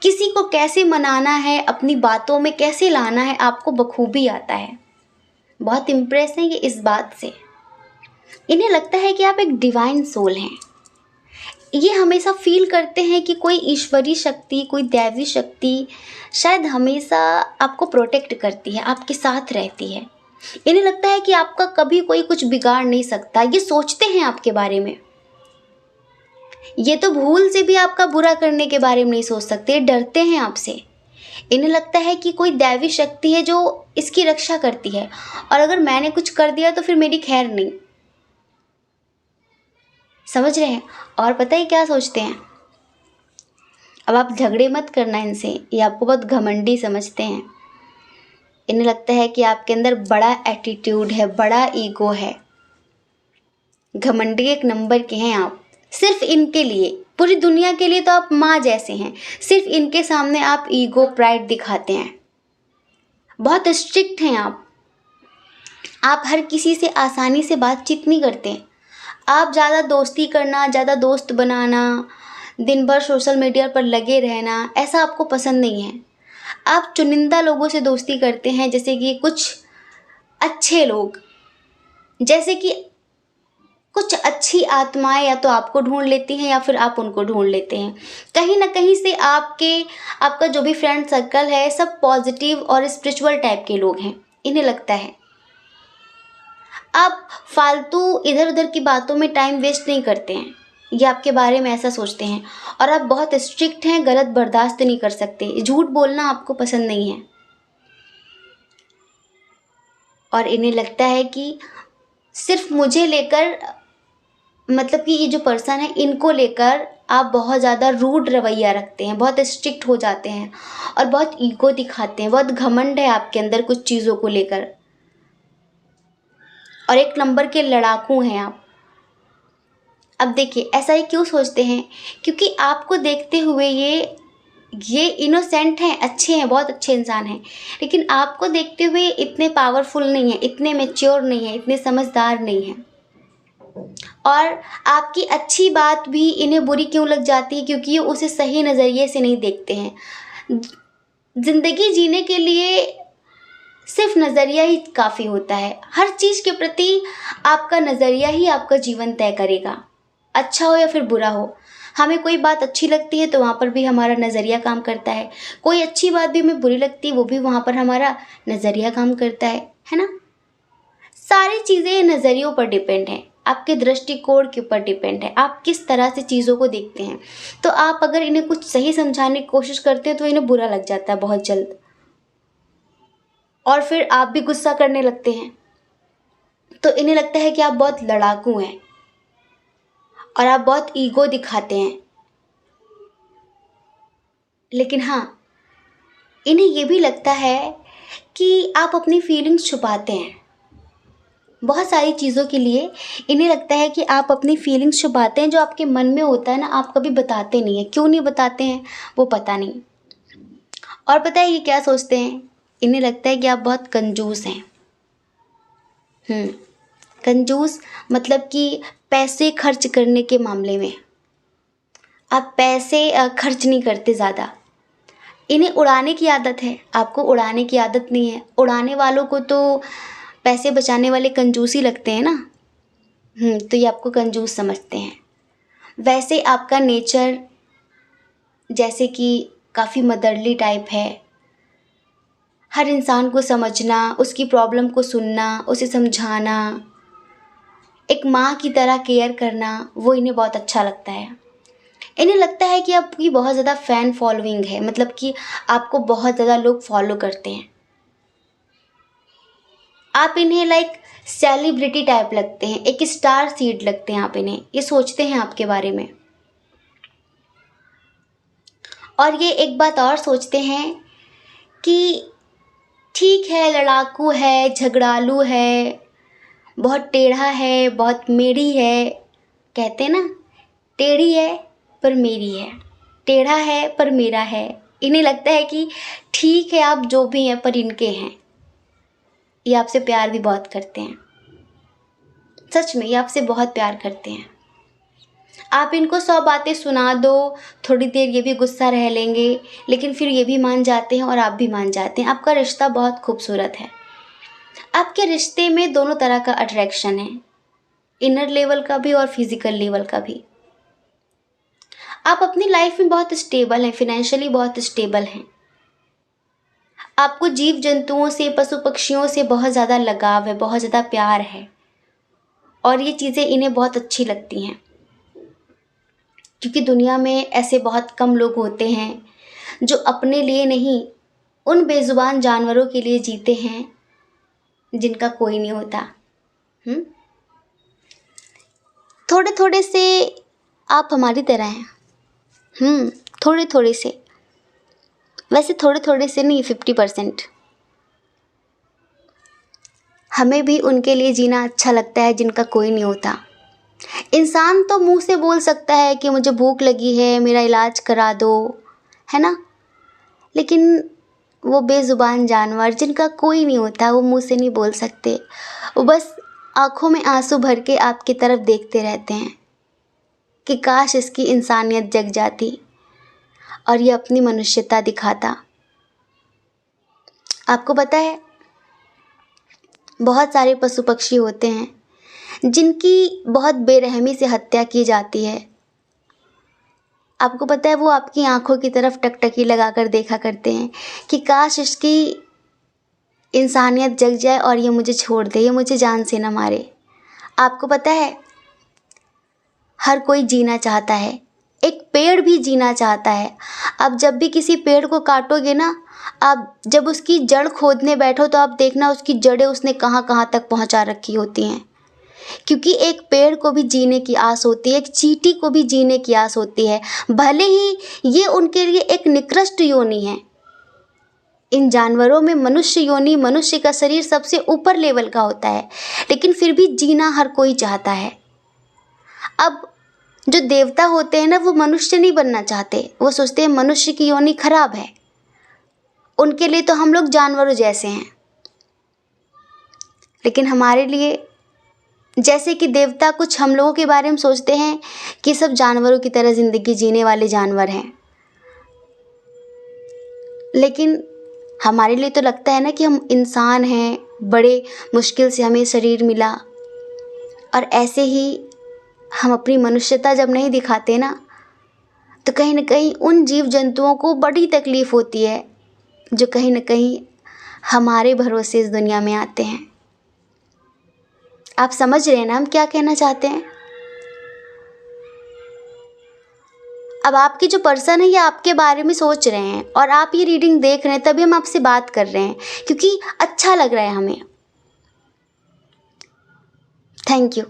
किसी को कैसे मनाना है, अपनी बातों में कैसे लाना है, आपको बखूबी आता है। बहुत इम्प्रेस हैं ये इस बात से। इन्हें लगता है कि आप एक डिवाइन सोल हैं। ये हमेशा फील करते हैं कि कोई ईश्वरी शक्ति, कोई दैवी शक्ति शायद हमेशा आपको प्रोटेक्ट करती है, आपके साथ रहती है। इन्हें लगता है कि आपका कभी कोई कुछ बिगाड़ नहीं सकता। ये सोचते हैं आपके बारे में। ये तो भूल से भी आपका बुरा करने के बारे में नहीं सोच सकते, डरते हैं आपसे। इन्हें लगता है कि कोई दैवी शक्ति है जो इसकी रक्षा करती है, और अगर मैंने कुछ कर दिया तो फिर मेरी खैर नहीं। समझ रहे हैं। और पता है क्या सोचते हैं, अब आप झगड़े मत करना इनसे, ये आपको बहुत घमंडी समझते हैं। इन्हें लगता है कि आपके अंदर बड़ा एटीट्यूड है, बड़ा ईगो है, घमंडी एक नंबर के हैं आप। सिर्फ इनके लिए, पूरी दुनिया के लिए तो आप माँ जैसे हैं, सिर्फ इनके सामने आप ईगो प्राइड दिखाते हैं। बहुत स्ट्रिक्ट हैं आप हर किसी से आसानी से बातचीत नहीं करते। आप ज़्यादा दोस्ती करना, ज़्यादा दोस्त बनाना, दिन भर सोशल मीडिया पर लगे रहना, ऐसा आपको पसंद नहीं है। आप चुनिंदा लोगों से दोस्ती करते हैं, जैसे कि कुछ अच्छे लोग, जैसे कि कुछ अच्छी आत्माएं या तो आपको ढूंढ लेती हैं या फिर आप उनको ढूंढ लेते हैं। कहीं ना कहीं से आपका जो भी फ्रेंड सर्कल है सब पॉजिटिव और स्पिरिचुअल टाइप के लोग हैं। इन्हें लगता है आप फालतू इधर उधर की बातों में टाइम वेस्ट नहीं करते हैं, ये आपके बारे में ऐसा सोचते हैं। और आप बहुत स्ट्रिक्ट हैं, गलत बर्दाश्त नहीं कर सकते, झूठ बोलना आपको पसंद नहीं है। और इन्हें लगता है कि सिर्फ मुझे लेकर, मतलब कि ये जो पर्सन है इनको लेकर आप बहुत ज़्यादा रूड रवैया रखते हैं, बहुत स्ट्रिक्ट हो जाते हैं और बहुत ईगो दिखाते हैं, बहुत घमंड है आपके अंदर कुछ चीज़ों को लेकर। और एक नंबर के लड़ाकू हैं आप। अब देखिए ऐसा ही क्यों सोचते हैं, क्योंकि आपको देखते हुए ये इनोसेंट हैं, अच्छे हैं, बहुत अच्छे इंसान हैं, लेकिन आपको देखते हुए इतने पावरफुल नहीं है, इतने मैच्योर नहीं है, इतने समझदार नहीं हैं। और आपकी अच्छी बात भी इन्हें बुरी क्यों लग जाती है, क्योंकि ये उसे सही नज़रिए से नहीं देखते हैं। ज़िंदगी जीने के लिए सिर्फ नज़रिया ही काफ़ी होता है। हर चीज़ के प्रति आपका नज़रिया ही आपका जीवन तय करेगा, अच्छा हो या फिर बुरा हो। हमें कोई बात अच्छी लगती है तो वहाँ पर भी हमारा नज़रिया काम करता है, कोई अच्छी बात भी हमें बुरी लगती है वो भी वहाँ पर हमारा नज़रिया काम करता है ना। सारी चीज़ें नज़रियों पर डिपेंड है, आपके दृष्टिकोण के ऊपर डिपेंड है, आप किस तरह से चीज़ों को देखते हैं। तो आप अगर इन्हें कुछ सही समझाने की कोशिश करते हैं तो इन्हें बुरा लग जाता है बहुत जल्द, और फिर आप भी गुस्सा करने लगते हैं। तो इन्हें लगता है कि आप बहुत लड़ाकू हैं और आप बहुत ईगो दिखाते हैं। लेकिन हाँ, इन्हें ये भी लगता है कि आप अपनी फीलिंग्स छुपाते हैं। बहुत सारी चीज़ों के लिए इन्हें लगता है कि आप अपनी फीलिंग्स छुपाते हैं, जो आपके मन में होता है ना, आप कभी बताते नहीं हैं। क्यों नहीं बताते हैं वो पता नहीं। और पता है ये क्या सोचते हैं? इन्हें लगता है कि आप बहुत कंजूस हैं। कंजूस मतलब कि पैसे खर्च करने के मामले में आप पैसे खर्च नहीं करते ज़्यादा। इन्हें उड़ाने की आदत है, आपको उड़ाने की आदत नहीं है। उड़ाने वालों को तो पैसे बचाने वाले कंजूस ही लगते हैं ना। तो ये आपको कंजूस समझते हैं। वैसे आपका नेचर जैसे कि काफ़ी मदरली टाइप है। हर इंसान को समझना, उसकी प्रॉब्लम को सुनना, उसे समझाना, एक माँ की तरह केयर करना, वो इन्हें बहुत अच्छा लगता है। इन्हें लगता है कि आपकी बहुत ज़्यादा फ़ैन फॉलोइंग है, मतलब कि आपको बहुत ज़्यादा लोग फॉलो करते हैं। आप इन्हें लाइक सेलिब्रिटी टाइप लगते हैं, एक स्टार सीड लगते हैं आप इन्हें। ये सोचते हैं आपके बारे में। और ये एक बात और सोचते हैं कि ठीक है, लड़ाकू है, झगड़ालू है, बहुत टेढ़ा है, बहुत मेरी है। कहते हैं ना, टेढ़ी है पर मेरी है, टेढ़ा है पर मेरा है। इन्हें लगता है कि ठीक है, आप जो भी हैं पर इनके हैं। ये आपसे प्यार भी बहुत करते हैं। सच में ये आपसे बहुत प्यार करते हैं। आप इनको 100 बातें सुना दो, थोड़ी देर ये भी गुस्सा रह लेंगे, लेकिन फिर ये भी मान जाते हैं और आप भी मान जाते हैं। आपका रिश्ता बहुत खूबसूरत है। आपके रिश्ते में दोनों तरह का अट्रैक्शन है, इनर लेवल का भी और फिजिकल लेवल का भी। आप अपनी लाइफ में बहुत स्टेबल हैं, फिनेंशियली बहुत स्टेबल हैं। आपको जीव जंतुओं से, पशु पक्षियों से बहुत ज़्यादा लगाव है, बहुत ज़्यादा प्यार है, और ये चीज़ें इन्हें बहुत अच्छी लगती हैं। क्योंकि दुनिया में ऐसे बहुत कम लोग होते हैं जो अपने लिए नहीं, उन बेजुबान जानवरों के लिए जीते हैं जिनका कोई नहीं होता। थोड़े थोड़े से आप हमारी तरह हैं। थोड़े थोड़े से, वैसे थोड़े थोड़े से नहीं, 50%। हमें भी उनके लिए जीना अच्छा लगता है जिनका कोई नहीं होता। इंसान तो मुंह से बोल सकता है कि मुझे भूख लगी है, मेरा इलाज करा दो, है ना। लेकिन वो बेजुबान जानवर जिनका कोई नहीं होता, वो मुंह से नहीं बोल सकते। वो बस आंखों में आंसू भर के आपकी तरफ देखते रहते हैं कि काश इसकी इंसानियत जग जाती और ये अपनी मनुष्यता दिखाता। आपको पता है, बहुत सारे पशु पक्षी होते हैं जिनकी बहुत बेरहमी से हत्या की जाती है। आपको पता है, वो आपकी आंखों की तरफ टकटकी लगाकर देखा करते हैं कि काश इसकी इंसानियत जग जाए और ये मुझे छोड़ दे, ये मुझे जान से न मारे। आपको पता है, हर कोई जीना चाहता है, एक पेड़ भी जीना चाहता है। अब जब भी किसी पेड़ को काटोगे ना, आप जब उसकी जड़ खोदने बैठो तो आप देखना उसकी जड़ें उसने कहाँ कहाँ तक पहुँचा रखी होती हैं। क्योंकि एक पेड़ को भी जीने की आस होती है, एक चींटी को भी जीने की आस होती है। भले ही ये उनके लिए एक निकृष्ट योनि है। इन जानवरों में मनुष्य योनि, मनुष्य का शरीर सबसे ऊपर लेवल का होता है, लेकिन फिर भी जीना हर कोई चाहता है। अब जो देवता होते हैं ना, वो मनुष्य नहीं बनना चाहते। वो सोचते हैं मनुष्य की योनि खराब है, उनके लिए तो हम लोग जानवरों जैसे हैं। लेकिन हमारे लिए, जैसे कि देवता कुछ हम लोगों के बारे में सोचते हैं कि सब जानवरों की तरह ज़िंदगी जीने वाले जानवर हैं, लेकिन हमारे लिए तो लगता है ना कि हम इंसान हैं, बड़े मुश्किल से हमें शरीर मिला। और ऐसे ही हम अपनी मनुष्यता जब नहीं दिखाते ना, तो कहीं ना कहीं उन जीव जंतुओं को बड़ी तकलीफ़ होती है जो कहीं ना कहीं हमारे भरोसे इस दुनिया में आते हैं। आप समझ रहे हैं ना हम क्या कहना चाहते हैं। अब आपकी जो पर्सन है ये आपके बारे में सोच रहे हैं और आप ये रीडिंग देख रहे हैं, तभी हम आपसे बात कर रहे हैं, क्योंकि अच्छा लग रहा है हमें। थैंक यू,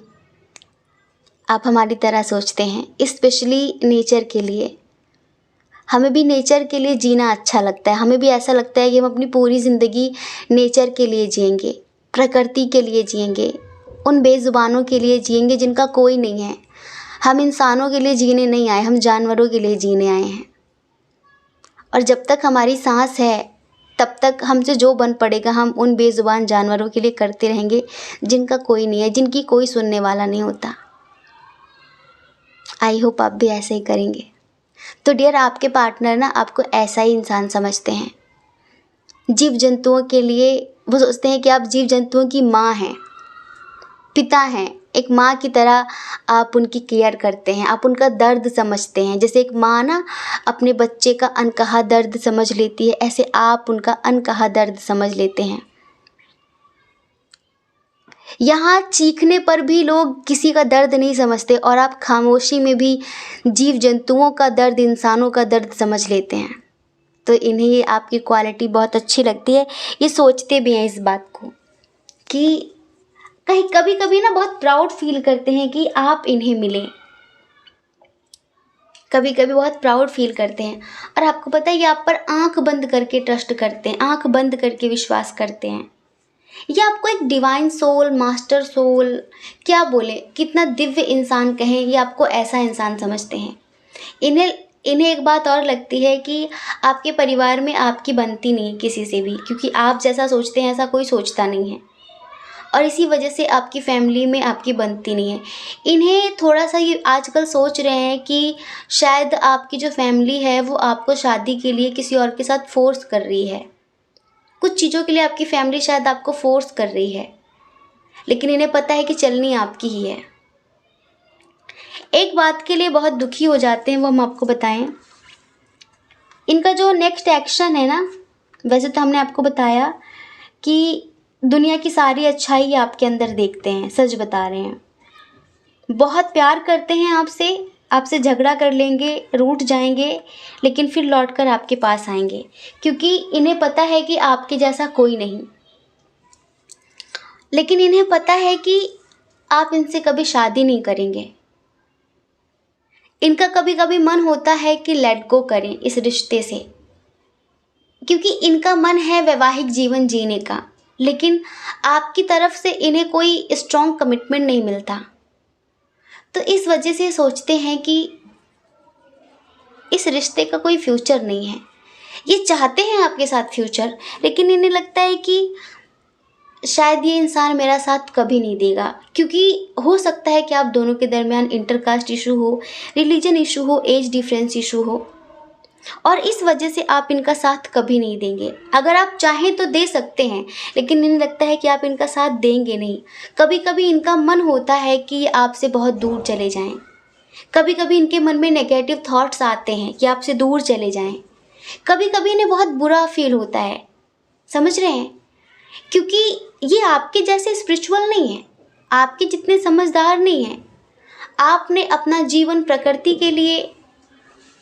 आप हमारी तरह सोचते हैं, स्पेशली नेचर के लिए। हमें भी नेचर के लिए जीना अच्छा लगता है, हमें भी ऐसा लगता है कि हम अपनी पूरी ज़िंदगी नेचर के लिए जिएंगे, प्रकृति के लिए जिएंगे, उन बेज़ुबानों के लिए जिएंगे जिनका कोई नहीं है। हम इंसानों के लिए जीने नहीं आए, हम जानवरों के लिए जीने आए हैं। और जब तक हमारी सांस है तब तक हमसे जो बन पड़ेगा हम उन बेज़ुबान जानवरों के लिए करते रहेंगे जिनका कोई नहीं है, जिनकी कोई सुनने वाला नहीं होता। आई होप आप भी ऐसे ही करेंगे। तो डियर, आपके पार्टनर ना आपको ऐसा ही इंसान समझते हैं। जीव जंतुओं के लिए वो सोचते हैं कि आप जीव जंतुओं की माँ हैं, पिता हैं। एक माँ की तरह आप उनकी केयर करते हैं, आप उनका दर्द समझते हैं। जैसे एक माँ ना अपने बच्चे का अनकहा दर्द समझ लेती है, ऐसे आप उनका अनकहा दर्द समझ लेते हैं। यहाँ चीखने पर भी लोग किसी का दर्द नहीं समझते और आप खामोशी में भी जीव जंतुओं का दर्द, इंसानों का दर्द समझ लेते हैं। तो इन्हें ये आपकी क्वालिटी बहुत अच्छी लगती है। ये सोचते भी हैं इस बात को कि कहीं कभी कभी ना बहुत प्राउड फील करते हैं कि आप इन्हें मिलें। कभी कभी बहुत प्राउड फील करते हैं। और आपको पता है ये आप पर आंख बंद करके ट्रस्ट करते हैं, आंख बंद करके विश्वास करते हैं। ये आपको एक डिवाइन सोल, मास्टर सोल, क्या बोले, कितना दिव्य इंसान कहें, ये आपको ऐसा इंसान समझते हैं। इन्हें एक बात और लगती है कि आपके परिवार में आपकी बनती नहीं है किसी से भी, क्योंकि आप जैसा सोचते हैं ऐसा कोई सोचता नहीं है। और इसी वजह से आपकी फैमिली में आपकी बनती नहीं है। इन्हें थोड़ा सा ये आजकल सोच रहे हैं कि शायद आपकी जो फैमिली है वो आपको शादी के लिए किसी और के साथ फोर्स कर रही है। कुछ चीज़ों के लिए आपकी फैमिली शायद आपको फोर्स कर रही है, लेकिन इन्हें पता है कि चलनी आपकी ही है। एक बात के लिए बहुत दुखी हो जाते हैं, वो हम आपको बताएं। इनका जो नेक्स्ट एक्शन है ना, वैसे तो हमने आपको बताया कि दुनिया की सारी अच्छाई आपके अंदर देखते हैं, सच बता रहे हैं। बहुत प्यार करते हैं आपसे, आपसे झगड़ा कर लेंगे, रूठ जाएंगे, लेकिन फिर लौटकर आपके पास आएंगे, क्योंकि इन्हें पता है कि आपके जैसा कोई नहीं। लेकिन इन्हें पता है कि आप इनसे कभी शादी नहीं करेंगे। इनका कभी कभी मन होता है कि लेट गो करें इस रिश्ते से, क्योंकि इनका मन है वैवाहिक जीवन जीने का, लेकिन आपकी तरफ से इन्हें कोई स्ट्रॉन्ग कमिटमेंट नहीं मिलता। तो इस वजह से सोचते हैं कि इस रिश्ते का कोई फ्यूचर नहीं है। ये चाहते हैं आपके साथ फ्यूचर, लेकिन इन्हें लगता है कि शायद ये इंसान मेरा साथ कभी नहीं देगा, क्योंकि हो सकता है कि आप दोनों के दरमियान इंटरकास्ट इशू हो, रिलीजन इशू हो, एज डिफरेंस इशू हो, और इस वजह से आप इनका साथ कभी नहीं देंगे। अगर आप चाहें तो दे सकते हैं, लेकिन इन्हें लगता है कि आप इनका साथ देंगे नहीं। कभी कभी इनका मन होता है कि ये आपसे बहुत दूर चले जाएं। कभी कभी इनके मन में नेगेटिव थॉट्स आते हैं कि आपसे दूर चले जाएं। कभी कभी इन्हें बहुत बुरा फील होता है, समझ रहे हैं, क्योंकि ये आपके जैसे स्पिरिचुअल नहीं है, आपके जितने समझदार नहीं हैं। आपने अपना जीवन प्रकृति के लिए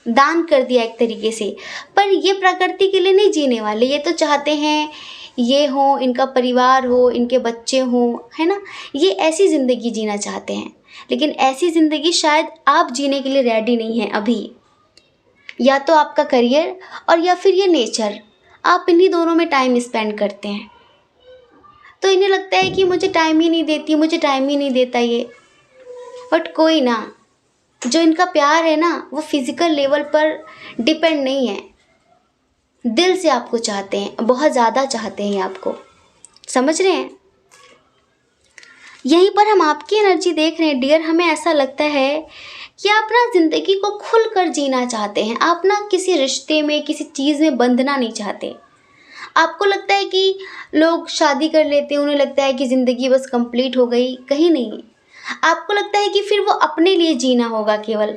दान कर दिया एक तरीके से, पर ये प्रकृति के लिए नहीं जीने वाले। ये तो चाहते हैं ये हो, इनका परिवार हो, इनके बच्चे हों, है ना, ये ऐसी ज़िंदगी जीना चाहते हैं। लेकिन ऐसी ज़िंदगी शायद आप जीने के लिए रेडी नहीं हैं अभी। या तो आपका करियर और या फिर ये नेचर, आप इन्हीं दोनों में टाइम स्पेंड करते हैं। तो इन्हें लगता है कि मुझे टाइम ही नहीं देती, मुझे टाइम ही नहीं देता ये। बट कोई ना, जो इनका प्यार है ना वो फिजिकल लेवल पर डिपेंड नहीं है, दिल से आपको चाहते हैं, बहुत ज़्यादा चाहते हैं आपको, समझ रहे हैं। यहीं पर हम आपकी एनर्जी देख रहे हैं डियर। हमें ऐसा लगता है कि आप ना ज़िंदगी को खुलकर जीना चाहते हैं, आप ना किसी रिश्ते में, किसी चीज़ में बंधना नहीं चाहते। आपको लगता है कि लोग शादी कर लेते हैं, उन्हें लगता है कि ज़िंदगी बस कंप्लीट हो गई, कहीं नहीं। आपको लगता है कि फिर वो अपने लिए जीना होगा केवल।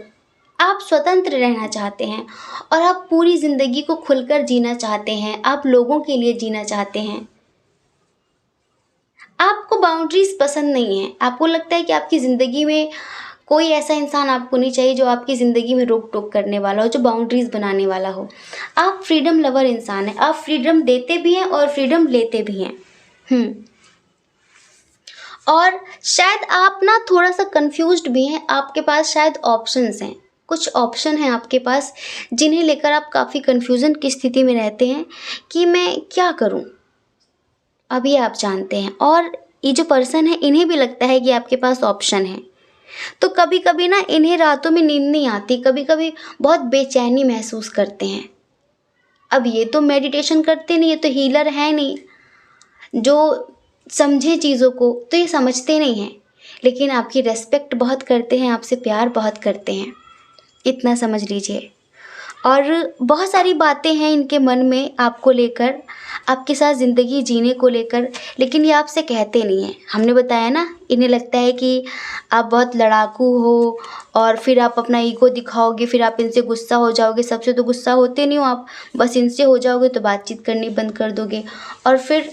आप स्वतंत्र रहना चाहते हैं और आप पूरी ज़िंदगी को खुलकर जीना चाहते हैं, आप लोगों के लिए जीना चाहते हैं। आपको बाउंड्रीज पसंद नहीं है। आपको लगता है कि आपकी ज़िंदगी में कोई ऐसा इंसान आपको नहीं चाहिए जो आपकी ज़िंदगी में रोक टोक करने वाला हो, जो बाउंड्रीज बनाने वाला हो। आप फ्रीडम लवर इंसान हैं, आप फ्रीडम देते भी हैं और फ्रीडम लेते भी हैं। और शायद आप ना थोड़ा सा कंफ्यूज्ड भी हैं, आपके पास शायद ऑप्शंस हैं, कुछ ऑप्शन हैं आपके पास जिन्हें लेकर आप काफ़ी कन्फ्यूज़न की स्थिति में रहते हैं कि मैं क्या करूं। अब ये आप जानते हैं और ये जो पर्सन है इन्हें भी लगता है कि आपके पास ऑप्शन है। तो कभी कभी ना इन्हें रातों में नींद नहीं आती, कभी कभी बहुत बेचैनी महसूस करते हैं। अब ये तो मेडिटेशन करते नहीं, ये तो हीलर है नहीं जो समझे चीज़ों को, तो ये समझते नहीं हैं, लेकिन आपकी रेस्पेक्ट बहुत करते हैं, आपसे प्यार बहुत करते हैं, इतना समझ लीजिए। और बहुत सारी बातें हैं इनके मन में आपको लेकर, आपके साथ ज़िंदगी जीने को लेकर, लेकिन ये आपसे कहते नहीं हैं। हमने बताया ना, इन्हें लगता है कि आप बहुत लड़ाकू हो और फिर आप अपना ईगो दिखाओगे, फिर आप इनसे गुस्सा हो जाओगे। सबसे तो गुस्सा होते नहीं हो आप, बस इनसे हो जाओगे तो बातचीत करनी बंद कर दोगे, और फिर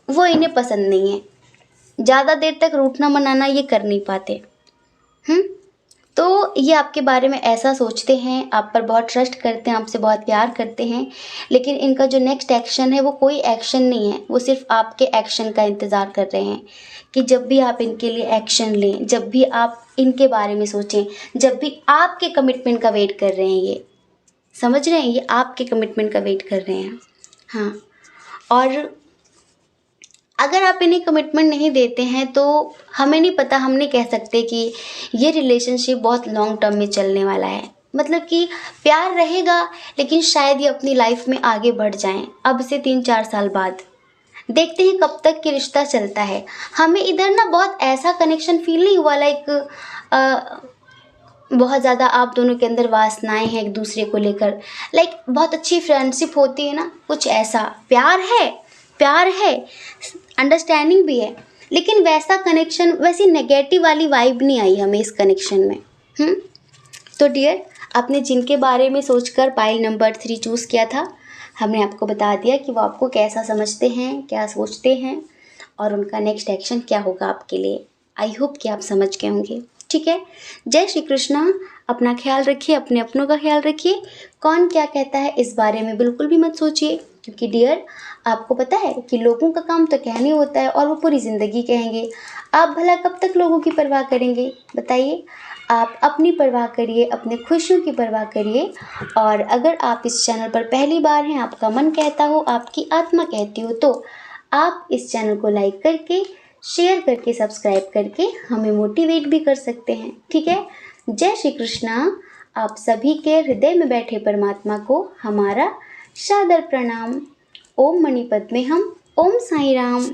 वो इन्हें पसंद नहीं है। ज़्यादा देर तक रूठना मनाना ये कर नहीं पाते। तो ये आपके बारे में ऐसा सोचते हैं, आप पर बहुत ट्रस्ट करते हैं, आपसे बहुत प्यार करते हैं, लेकिन इनका जो नेक्स्ट एक्शन है वो कोई एक्शन नहीं है, वो सिर्फ आपके एक्शन का इंतज़ार कर रहे हैं कि जब भी आप इनके लिए एक्शन लें, जब भी आप इनके बारे में सोचें, जब भी आपके कमिटमेंट का वेट कर रहे हैं। ये समझ रहे हैं, ये आपके कमिटमेंट का वेट कर रहे हैं। हाँ, और अगर आप इन्हें कमिटमेंट नहीं देते हैं तो हमें नहीं पता, हम नहीं कह सकते कि ये रिलेशनशिप बहुत लॉन्ग टर्म में चलने वाला है। मतलब कि प्यार रहेगा, लेकिन शायद ये अपनी लाइफ में आगे बढ़ जाएं अब से 3-4 साल बाद। देखते हैं कब तक ये रिश्ता चलता है। हमें इधर ना बहुत ऐसा कनेक्शन फील नहीं हुआ, लाइक बहुत ज़्यादा आप दोनों के अंदर वासनाएं हैं एक दूसरे को लेकर, लाइक बहुत अच्छी फ्रेंडशिप होती है ना, कुछ ऐसा। प्यार है, अंडरस्टैंडिंग भी है, लेकिन वैसा कनेक्शन, वैसी नेगेटिव वाली वाइब नहीं आई हमें इस कनेक्शन में। तो डियर, आपने जिनके बारे में सोचकर पाइल नंबर 3 चूज़ किया था, हमने आपको बता दिया कि वो आपको कैसा समझते हैं, क्या सोचते हैं, और उनका नेक्स्ट एक्शन क्या होगा आपके लिए। आई होप कि आप समझ गए होंगे। ठीक है, जय श्री कृष्णा। अपना ख्याल रखिए, अपने अपनों का ख्याल रखिए। कौन क्या कहता है इस बारे में बिल्कुल भी मत सोचिए, क्योंकि डियर, आपको पता है कि लोगों का काम तो कहने होता है और वो पूरी ज़िंदगी कहेंगे। आप भला कब तक लोगों की परवाह करेंगे, बताइए। आप अपनी परवाह करिए, अपने खुशियों की परवाह करिए। और अगर आप इस चैनल पर पहली बार हैं, आपका मन कहता हो, आपकी आत्मा कहती हो, तो आप इस चैनल को लाइक करके, शेयर करके, सब्सक्राइब करके हमें मोटिवेट भी कर सकते हैं। ठीक है, जय श्री कृष्णा। आप सभी के हृदय में बैठे परमात्मा को हमारा सादर प्रणाम। ओम मणि पद्मे हम, ओम साई राम।